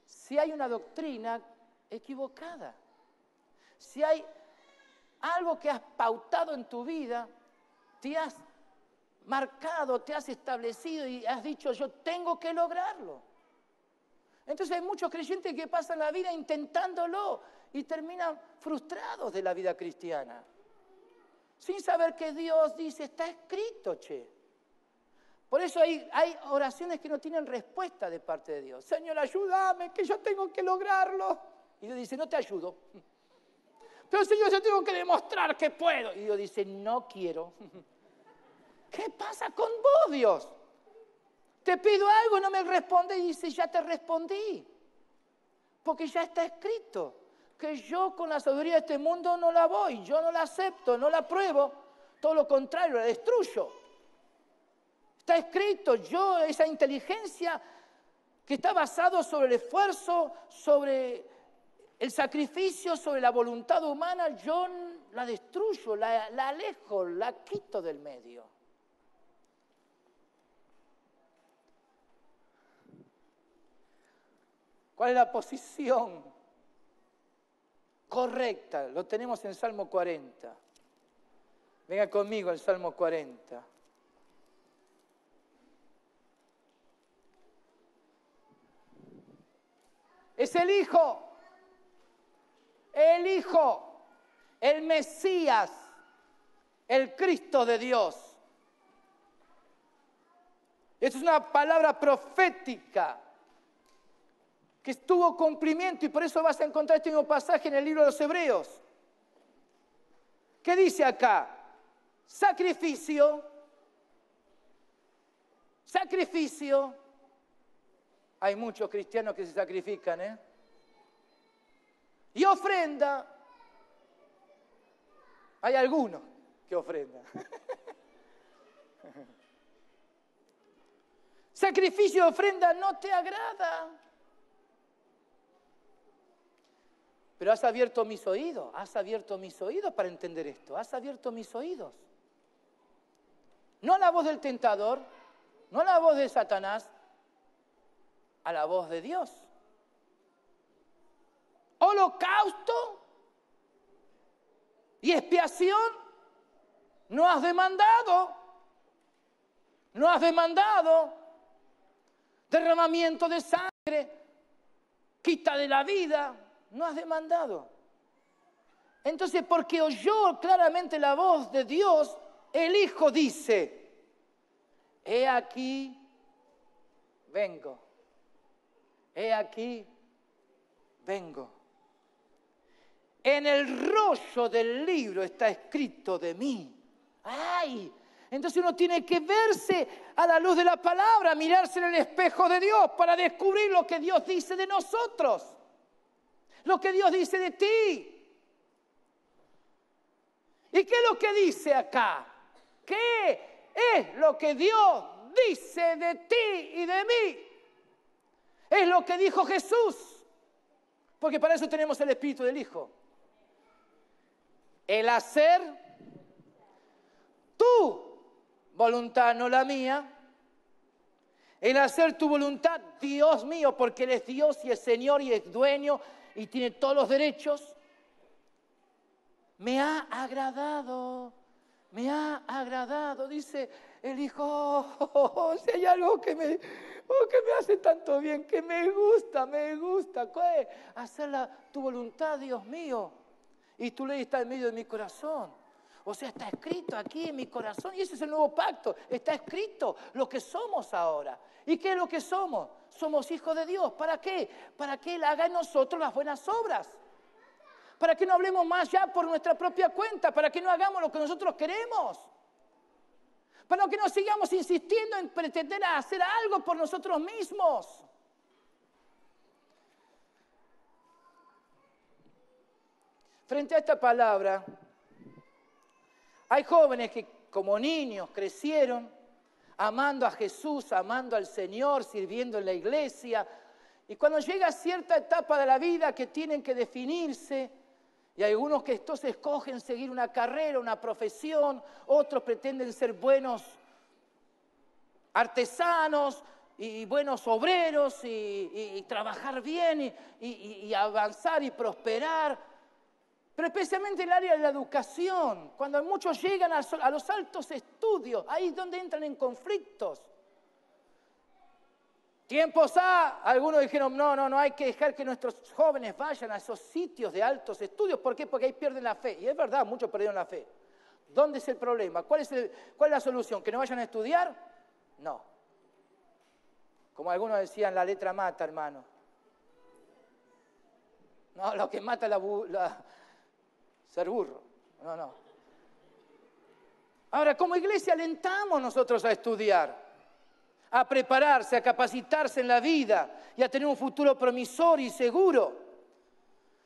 si hay una doctrina equivocada, si hay algo que has pautado en tu vida, te has marcado, te has establecido y has dicho, yo tengo que lograrlo. Entonces hay muchos creyentes que pasan la vida intentándolo y terminan frustrados de la vida cristiana, sin saber que Dios dice, está escrito, che. Por eso hay oraciones que no tienen respuesta de parte de Dios. Señor, ayúdame, que yo tengo que lograrlo. Y Dios dice, no te ayudo. Pero Señor, yo tengo que demostrar que puedo. Y Dios dice, no quiero. ¿Qué pasa con vos, Dios? Te pido algo y no me responde y dice, ya te respondí. Porque ya está escrito que yo con la sabiduría de este mundo no la voy, yo no la acepto, no la apruebo. Todo lo contrario, la destruyo. Está escrito, yo esa inteligencia que está basado sobre el esfuerzo, sobre el sacrificio, sobre la voluntad humana, yo la destruyo, la alejo, la quito del medio. ¿Cuál es la posición correcta? Lo tenemos en Salmo 40. Venga conmigo al Salmo 40. Es el Hijo, el Mesías, el Cristo de Dios. Esta es una palabra profética que tuvo cumplimiento y por eso vas a encontrar este mismo pasaje en el libro de los Hebreos. ¿Qué dice acá? Sacrificio. Hay muchos cristianos que se sacrifican, ¿eh? Y ofrenda. Hay algunos que ofrendan. Sacrificio y ofrenda no te agrada. Pero has abierto mis oídos para entender esto. Has abierto mis oídos. No a la voz del tentador, no a la voz de Satanás, a la voz de Dios. Holocausto y expiación no has demandado. Derramamiento de sangre, quita de la vida, no has demandado. Entonces, porque oyó claramente la voz de Dios, el Hijo dice, he aquí, vengo. He aquí, vengo. En el rollo del libro está escrito de mí. ¡Ay! Entonces uno tiene que verse a la luz de la palabra, mirarse en el espejo de Dios para descubrir lo que Dios dice de nosotros, lo que Dios dice de ti. ¿Y qué es lo que dice acá? ¿Qué es lo que Dios dice de ti y de mí? Es lo que dijo Jesús, porque para eso tenemos el Espíritu del Hijo. El hacer tu voluntad, no la mía. El hacer tu voluntad, Dios mío, porque Él es Dios y es Señor y es dueño y tiene todos los derechos. Me ha agradado, dice el Hijo. Si hay algo que Oh, que me hace tanto bien, que me gusta. Hacer tu voluntad, Dios mío. Y tu ley está en medio de mi corazón. O sea, está escrito aquí en mi corazón. Y ese es el nuevo pacto. Está escrito lo que somos ahora. ¿Y qué es lo que somos? Somos hijos de Dios. ¿Para qué? Para que Él haga en nosotros las buenas obras. Para que no hablemos más ya por nuestra propia cuenta. Para que no hagamos lo que nosotros queremos. Para que no sigamos insistiendo en pretender hacer algo por nosotros mismos. Frente a esta palabra, hay jóvenes que como niños crecieron amando a Jesús, amando al Señor, sirviendo en la iglesia. Y cuando llega cierta etapa de la vida que tienen que definirse, y hay algunos que entonces escogen seguir una carrera, una profesión, otros pretenden ser buenos artesanos y buenos obreros y trabajar bien y avanzar y prosperar. Pero especialmente en el área de la educación, cuando muchos llegan a los altos estudios, ahí es donde entran en conflictos. Tiempos algunos dijeron, no hay que dejar que nuestros jóvenes vayan a esos sitios de altos estudios. ¿Por qué? Porque ahí pierden la fe. Y es verdad, muchos perdieron la fe. ¿Dónde es el problema? ¿Cuál es la solución? ¿Que no vayan a estudiar? No. Como algunos decían, la letra mata, hermano. No, lo que mata ser burro. No. Ahora, como iglesia alentamos nosotros a estudiar, a prepararse, a capacitarse en la vida y a tener un futuro promisorio y seguro.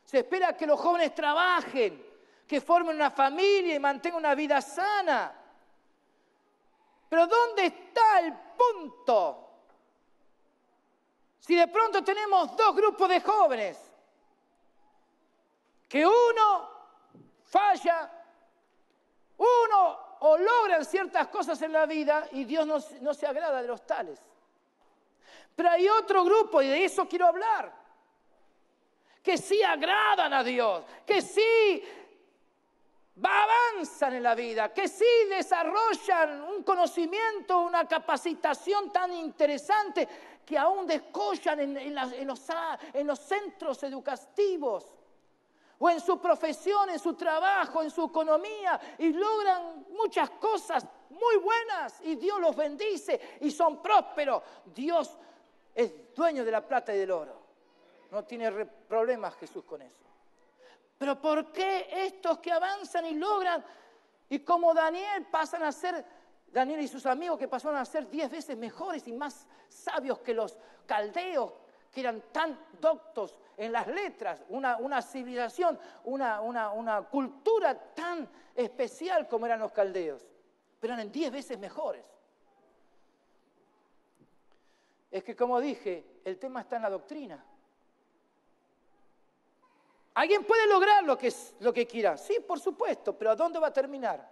Se espera que los jóvenes trabajen, que formen una familia y mantengan una vida sana. Pero ¿dónde está el punto? Si de pronto tenemos dos grupos de jóvenes, que uno falla, uno o logran ciertas cosas en la vida y Dios no se agrada de los tales. Pero hay otro grupo, y de eso quiero hablar, que sí agradan a Dios, que sí avanzan en la vida, que sí desarrollan un conocimiento, una capacitación tan interesante que aún descollan en los centros educativos, o en su profesión, en su trabajo, en su economía, y logran muchas cosas muy buenas, y Dios los bendice, y son prósperos. Dios es dueño de la plata y del oro. No tiene problemas Jesús con eso. Pero ¿por qué estos que avanzan y logran, y como Daniel y sus amigos que pasaron a ser 10 veces mejores y más sabios que los caldeos, que eran tan doctos en las letras, una civilización, una cultura tan especial como eran los caldeos, pero eran 10 veces mejores? Es que, como dije, el tema está en la doctrina. ¿Alguien puede lograr lo que quiera? Sí, por supuesto, pero ¿a dónde va a terminar?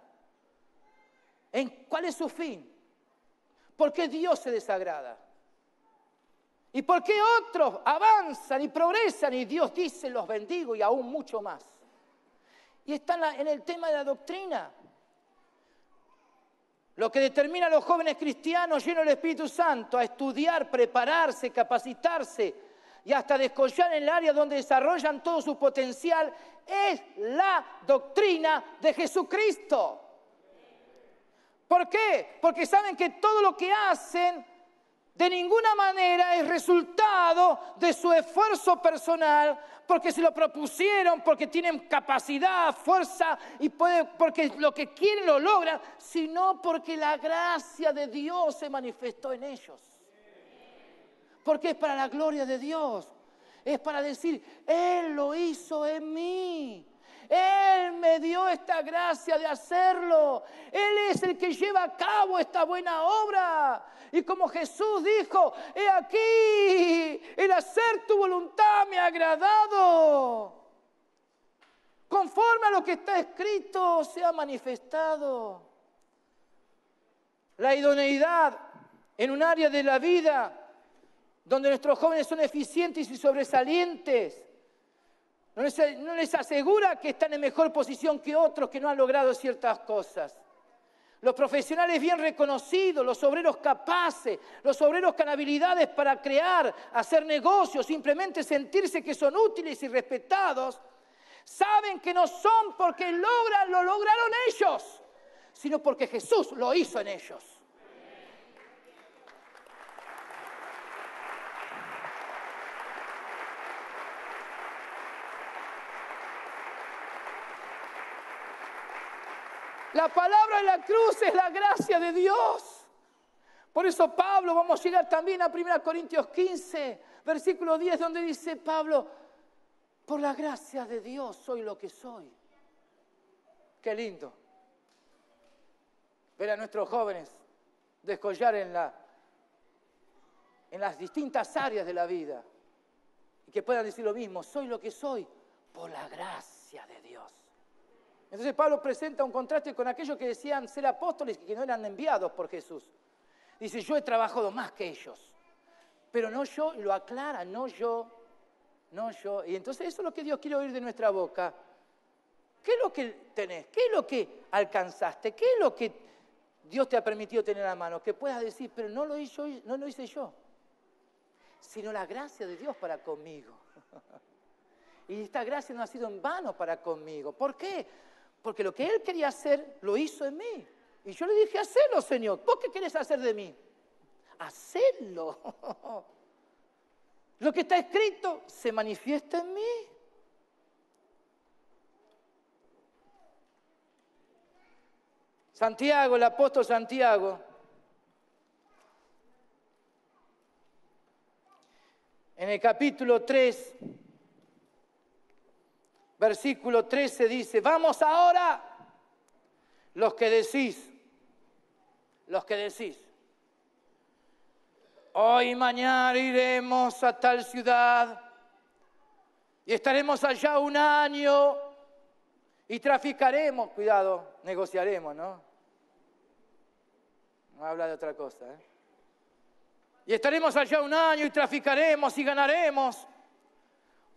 ¿Cuál es su fin? ¿Por qué Dios se desagrada? ¿Y por qué otros avanzan y progresan y Dios dice los bendigo y aún mucho más? Y está en el tema de la doctrina. Lo que determina a los jóvenes cristianos llenos del Espíritu Santo a estudiar, prepararse, capacitarse y hasta descollar en el área donde desarrollan todo su potencial es la doctrina de Jesucristo. ¿Por qué? Porque saben que todo lo que hacen de ninguna manera es resultado de su esfuerzo personal, porque se lo propusieron, porque tienen capacidad, fuerza y porque lo que quieren lo logran, sino porque la gracia de Dios se manifestó en ellos. Porque es para la gloria de Dios. Es para decir, Él lo hizo en mí. Él me dio esta gracia de hacerlo. Él es el que lleva a cabo esta buena obra. Y como Jesús dijo, he aquí, el hacer tu voluntad me ha agradado. Conforme a lo que está escrito, se ha manifestado. La idoneidad en un área de la vida donde nuestros jóvenes son eficientes y sobresalientes, no les asegura que están en mejor posición que otros que no han logrado ciertas cosas. los profesionales bien reconocidos, los obreros capaces, los obreros con habilidades para crear, hacer negocios, simplemente sentirse que son útiles y respetados, saben que no son porque lo lograron ellos, sino porque Jesús lo hizo en ellos. La palabra de la cruz es la gracia de Dios. Por eso Pablo, vamos a llegar también a 1 Corintios 15, versículo 10, donde dice Pablo, por la gracia de Dios soy lo que soy. Qué lindo ver a nuestros jóvenes descollar en las distintas áreas de la vida y que puedan decir lo mismo, soy lo que soy por la gracia de Dios. Entonces Pablo presenta un contraste con aquellos que decían ser apóstoles y que no eran enviados por Jesús. Dice, yo he trabajado más que ellos, pero no yo, y lo aclara, no yo. Y entonces eso es lo que Dios quiere oír de nuestra boca. ¿Qué es lo que tenés? ¿Qué es lo que alcanzaste? ¿Qué es lo que Dios te ha permitido tener a mano? Que puedas decir, pero no lo hice yo, sino la gracia de Dios para conmigo. Y esta gracia no ha sido en vano para conmigo. ¿Por qué? Porque lo que Él quería hacer, lo hizo en mí. Y yo le dije, hacelo, Señor. ¿Vos qué querés hacer de mí? Hacelo. Lo que está escrito se manifiesta en mí. Santiago, el apóstol Santiago, en el capítulo 3, versículo 13 dice, vamos ahora, los que decís, hoy y mañana iremos a tal ciudad y estaremos allá un año y traficaremos, cuidado, negociaremos, ¿no? No habla de otra cosa, ¿eh? Y estaremos allá un año y traficaremos y ganaremos.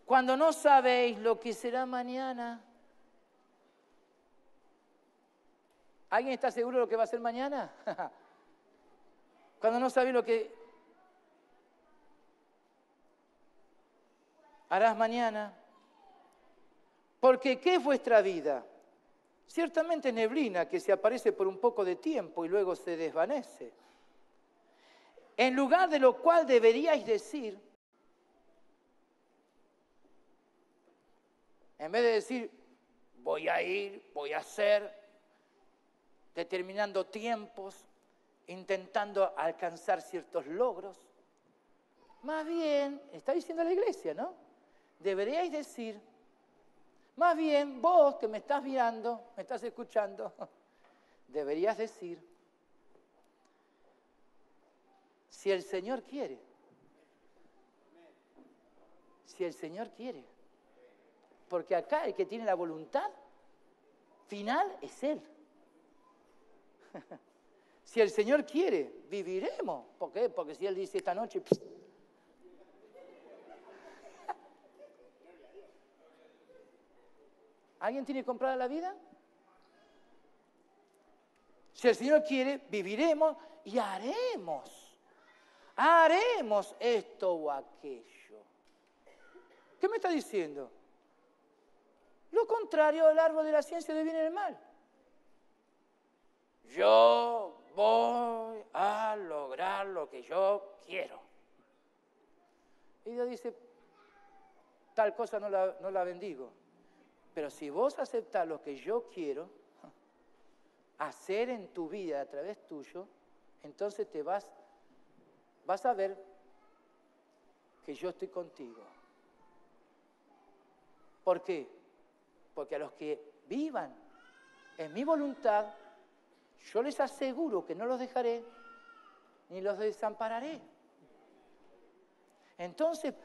Cuando no sabéis lo que será mañana. ¿Alguien está seguro de lo que va a ser mañana? Cuando no sabéis lo que harás mañana. Porque ¿qué es vuestra vida? Ciertamente neblina que se aparece por un poco de tiempo y luego se desvanece. En lugar de lo cual deberíais decir, en vez de decir, voy a ir, voy a hacer, determinando tiempos, intentando alcanzar ciertos logros, más bien, está diciendo la iglesia, ¿no? Deberíais decir, más bien, vos que me estás mirando, me estás escuchando, deberías decir, si el Señor quiere, si el Señor quiere, porque acá el que tiene la voluntad final es Él. Si el Señor quiere, viviremos. ¿Por qué? Porque si Él dice esta noche... Pss, ¿alguien tiene comprada la vida? Si el Señor quiere, viviremos y haremos. Haremos esto o aquello. ¿Qué me está diciendo? Lo contrario del árbol de la ciencia del bien y del mal. Yo voy a lograr lo que yo quiero. Y Dios dice, tal cosa no la bendigo. Pero si vos aceptás lo que yo quiero hacer en tu vida a través tuyo, entonces te vas a ver que yo estoy contigo. ¿Por qué? Porque a los que vivan en mi voluntad, yo les aseguro que no los dejaré ni los desampararé. Entonces,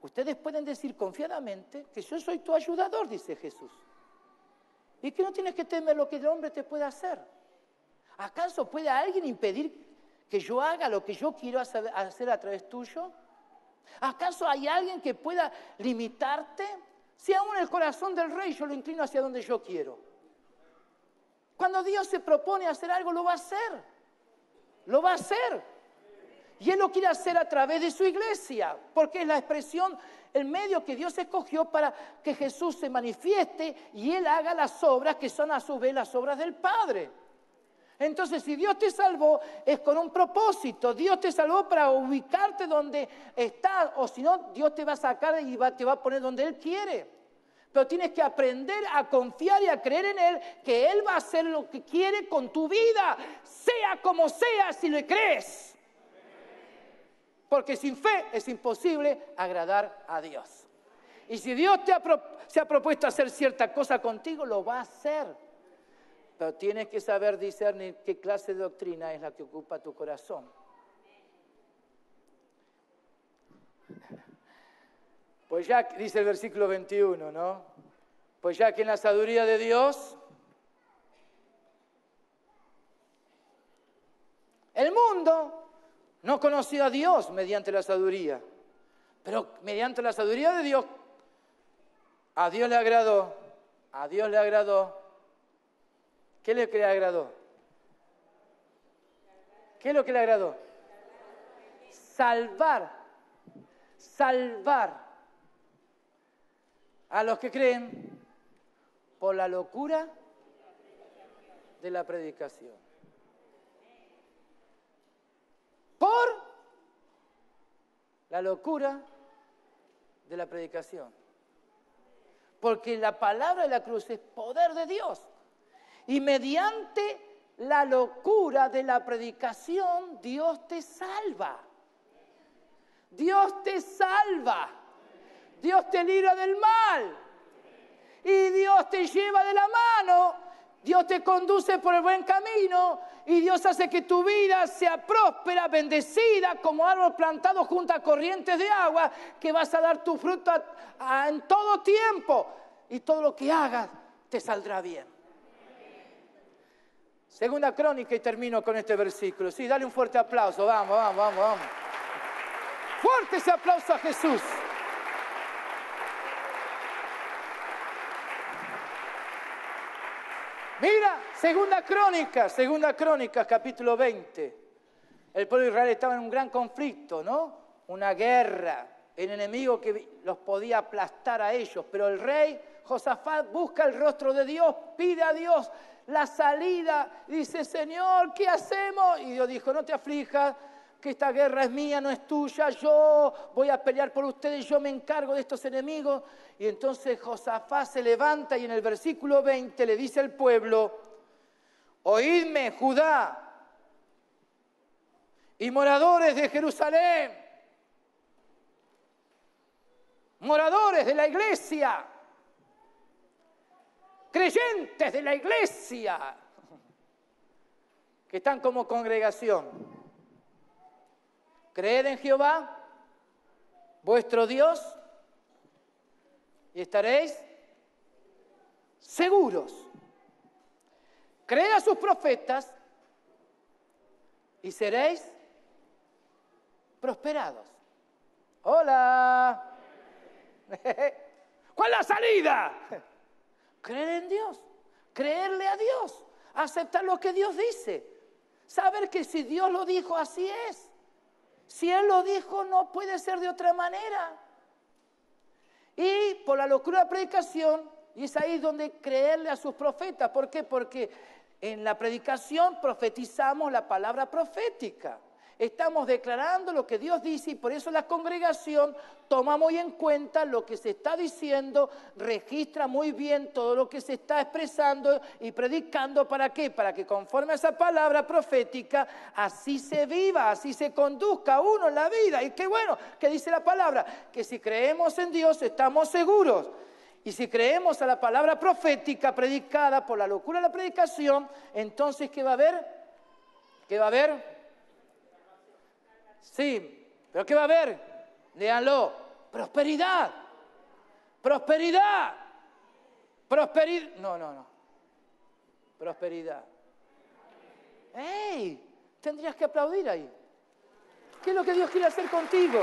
ustedes pueden decir confiadamente que yo soy tu ayudador, dice Jesús. Y que no tienes que temer lo que el hombre te pueda hacer. ¿Acaso puede alguien impedir que yo haga lo que yo quiero hacer a través tuyo? ¿Acaso hay alguien que pueda limitarte? Si aún el corazón del rey yo lo inclino hacia donde yo quiero. Cuando Dios se propone hacer algo, lo va a hacer. Lo va a hacer. Y Él lo quiere hacer a través de su iglesia, porque es la expresión, el medio que Dios escogió para que Jesús se manifieste y Él haga las obras que son a su vez las obras del Padre. Entonces, si Dios te salvó, es con un propósito. Dios te salvó para ubicarte donde estás, o si no, Dios te va a sacar y te va a poner donde Él quiere. Pero tienes que aprender a confiar y a creer en Él, que Él va a hacer lo que quiere con tu vida, sea como sea, si le crees. Porque sin fe es imposible agradar a Dios. Y si Dios se ha propuesto hacer cierta cosa contigo, lo va a hacer. Pero tienes que saber discernir qué clase de doctrina es la que ocupa tu corazón. Pues ya, dice el versículo 21, ¿no? Pues ya que en la sabiduría de Dios, el mundo no conoció a Dios mediante la sabiduría, pero mediante la sabiduría de Dios, a Dios le agradó, a Dios le agradó. ¿Qué es lo que le agradó? ¿Qué es lo que le agradó? Salvar a los que creen por la locura de la predicación. Por la locura de la predicación. Porque la palabra de la cruz es poder de Dios. Y mediante la locura de la predicación, Dios te salva. Dios te salva. Dios te libra del mal. Y Dios te lleva de la mano. Dios te conduce por el buen camino. Y Dios hace que tu vida sea próspera, bendecida, como árbol plantado junto a corrientes de agua, que vas a dar tu fruto en todo tiempo. Y todo lo que hagas te saldrá bien. Segunda Crónica, y termino con este versículo. Sí, dale un fuerte aplauso. Vamos, vamos, vamos, vamos. Fuerte ese aplauso a Jesús. Mira, Segunda Crónica, capítulo 20. El pueblo de Israel estaba en un gran conflicto, ¿no? Una guerra, el enemigo que los podía aplastar a ellos. Pero el rey Josafat busca el rostro de Dios, pide a Dios la salida, dice: Señor, ¿qué hacemos? Y Dios dijo: no te aflijas, que esta guerra es mía, no es tuya, yo voy a pelear por ustedes, yo me encargo de estos enemigos. Y entonces Josafat se levanta y en el versículo 20 le dice al pueblo: oídme, Judá y moradores de Jerusalén, moradores de la iglesia, creyentes de la iglesia, que están como congregación. Creed en Jehová, vuestro Dios, y estaréis seguros. Creed a sus profetas y seréis prosperados. Hola. ¿Cuál es la salida? Creer en Dios, creerle a Dios, aceptar lo que Dios dice, saber que si Dios lo dijo, así es. Si Él lo dijo, no puede ser de otra manera. Y por la locura de la predicación, y es ahí donde creerle a sus profetas. ¿Por qué? Porque en la predicación profetizamos la palabra profética. Estamos declarando lo que Dios dice y por eso la congregación toma muy en cuenta lo que se está diciendo, registra muy bien todo lo que se está expresando y predicando. ¿Para qué? Para que conforme a esa palabra profética, así se viva, así se conduzca uno en la vida. Y qué bueno que dice la palabra, que si creemos en Dios estamos seguros. Y si creemos a la palabra profética predicada por la locura de la predicación, entonces ¿qué va a haber? ¿Qué va a haber? Sí, pero ¿qué va a haber? Léanlo. Prosperidad. Prosperidad. Prosperidad. No. Prosperidad. ¡Ey! Tendrías que aplaudir ahí. ¿Qué es lo que Dios quiere hacer contigo?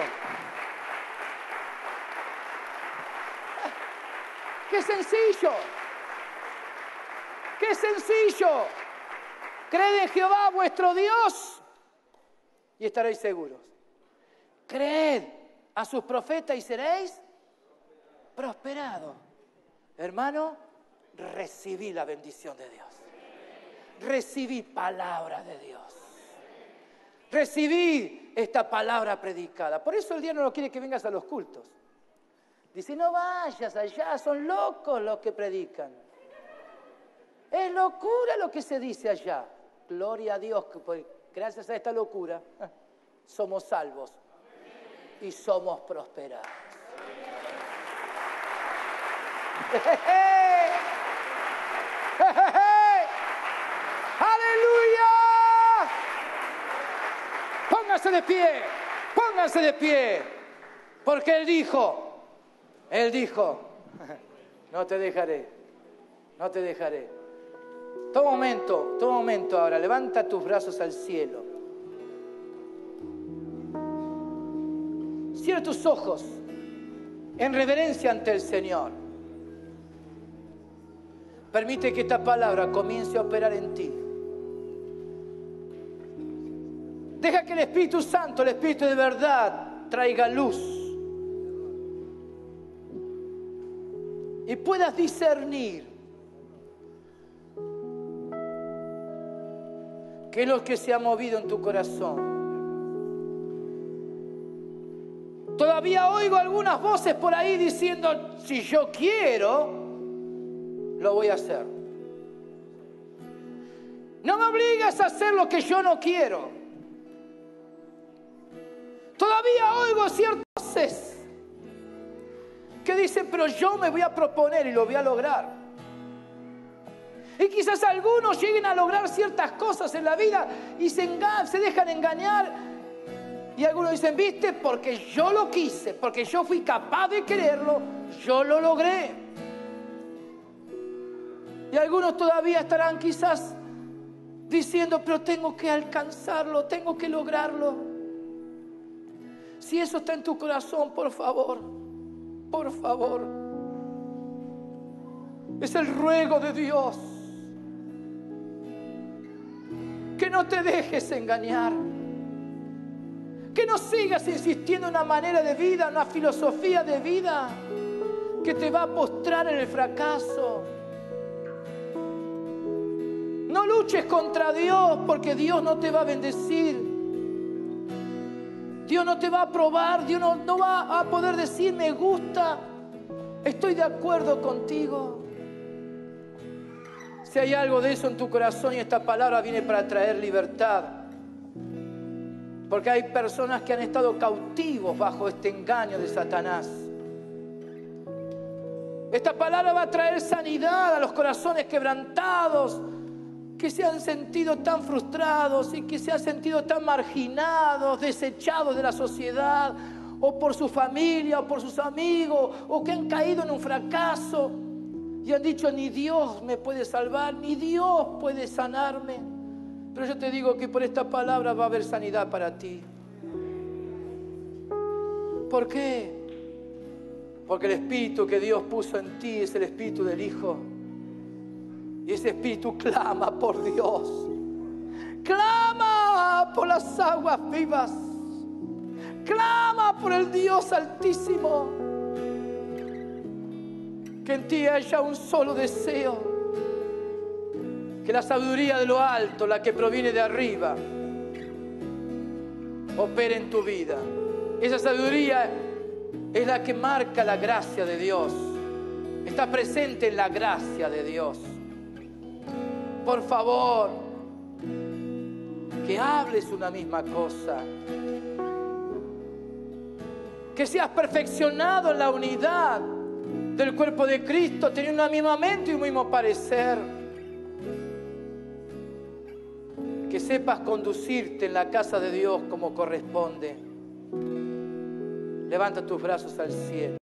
¡Qué sencillo! ¡Qué sencillo! Creed en Jehová vuestro Dios y estaréis seguros. Creed a sus profetas y seréis prosperados. Hermano, recibí la bendición de Dios. Recibí palabra de Dios. Recibí esta palabra predicada. Por eso el diablo no quiere que vengas a los cultos. Dice, no vayas allá, son locos los que predican. Es locura lo que se dice allá. Gloria a Dios, que pues, gracias a esta locura somos salvos y somos prosperados. ¡Aleluya! Pónganse de pie, pónganse de pie, porque Él dijo, no te dejaré, no te dejaré. Toma un momento ahora, levanta tus brazos al cielo. Cierra tus ojos en reverencia ante el Señor. Permite que esta palabra comience a operar en ti. Deja que el Espíritu Santo, el Espíritu de verdad, traiga luz. Y puedas discernir qué es lo que se ha movido en tu corazón. Todavía oigo algunas voces por ahí diciendo, si yo quiero, lo voy a hacer. No me obligues a hacer lo que yo no quiero. Todavía oigo ciertas voces que dicen, pero yo me voy a proponer y lo voy a lograr. Y quizás algunos lleguen a lograr ciertas cosas en la vida y se dejan engañar. Y algunos dicen, viste, porque yo lo quise, porque yo fui capaz de quererlo, yo lo logré. Y algunos todavía estarán quizás diciendo, pero tengo que alcanzarlo, tengo que lograrlo. Si eso está en tu corazón, por favor, es el ruego de Dios. Que no te dejes engañar. Que no sigas insistiendo en una manera de vida, una filosofía de vida que te va a postrar en el fracaso. No luches contra Dios porque Dios no te va a bendecir. Dios no te va a aprobar, Dios no va a poder decir me gusta, estoy de acuerdo contigo. Si hay algo de eso en tu corazón y esta palabra viene para traer libertad. Porque hay personas que han estado cautivos bajo este engaño de Satanás. Esta palabra va a traer sanidad a los corazones quebrantados, que se han sentido tan frustrados y que se han sentido tan marginados, desechados de la sociedad, o por su familia, o por sus amigos, o que han caído en un fracaso y han dicho, ni Dios me puede salvar, ni Dios puede sanarme. Pero yo te digo que por esta palabra va a haber sanidad para ti. ¿Por qué? Porque el espíritu que Dios puso en ti es el espíritu del Hijo. Y ese espíritu clama por Dios. Clama por las aguas vivas. Clama por el Dios Altísimo. Que en ti haya un solo deseo. Que la sabiduría de lo alto, la que proviene de arriba, opere en tu vida. Esa sabiduría es la que marca la gracia de Dios. Está presente en la gracia de Dios. Por favor, que hables una misma cosa. Que seas perfeccionado en la unidad del cuerpo de Cristo, teniendo una misma mente y un mismo parecer. Que sepas conducirte en la casa de Dios como corresponde. Levanta tus brazos al cielo.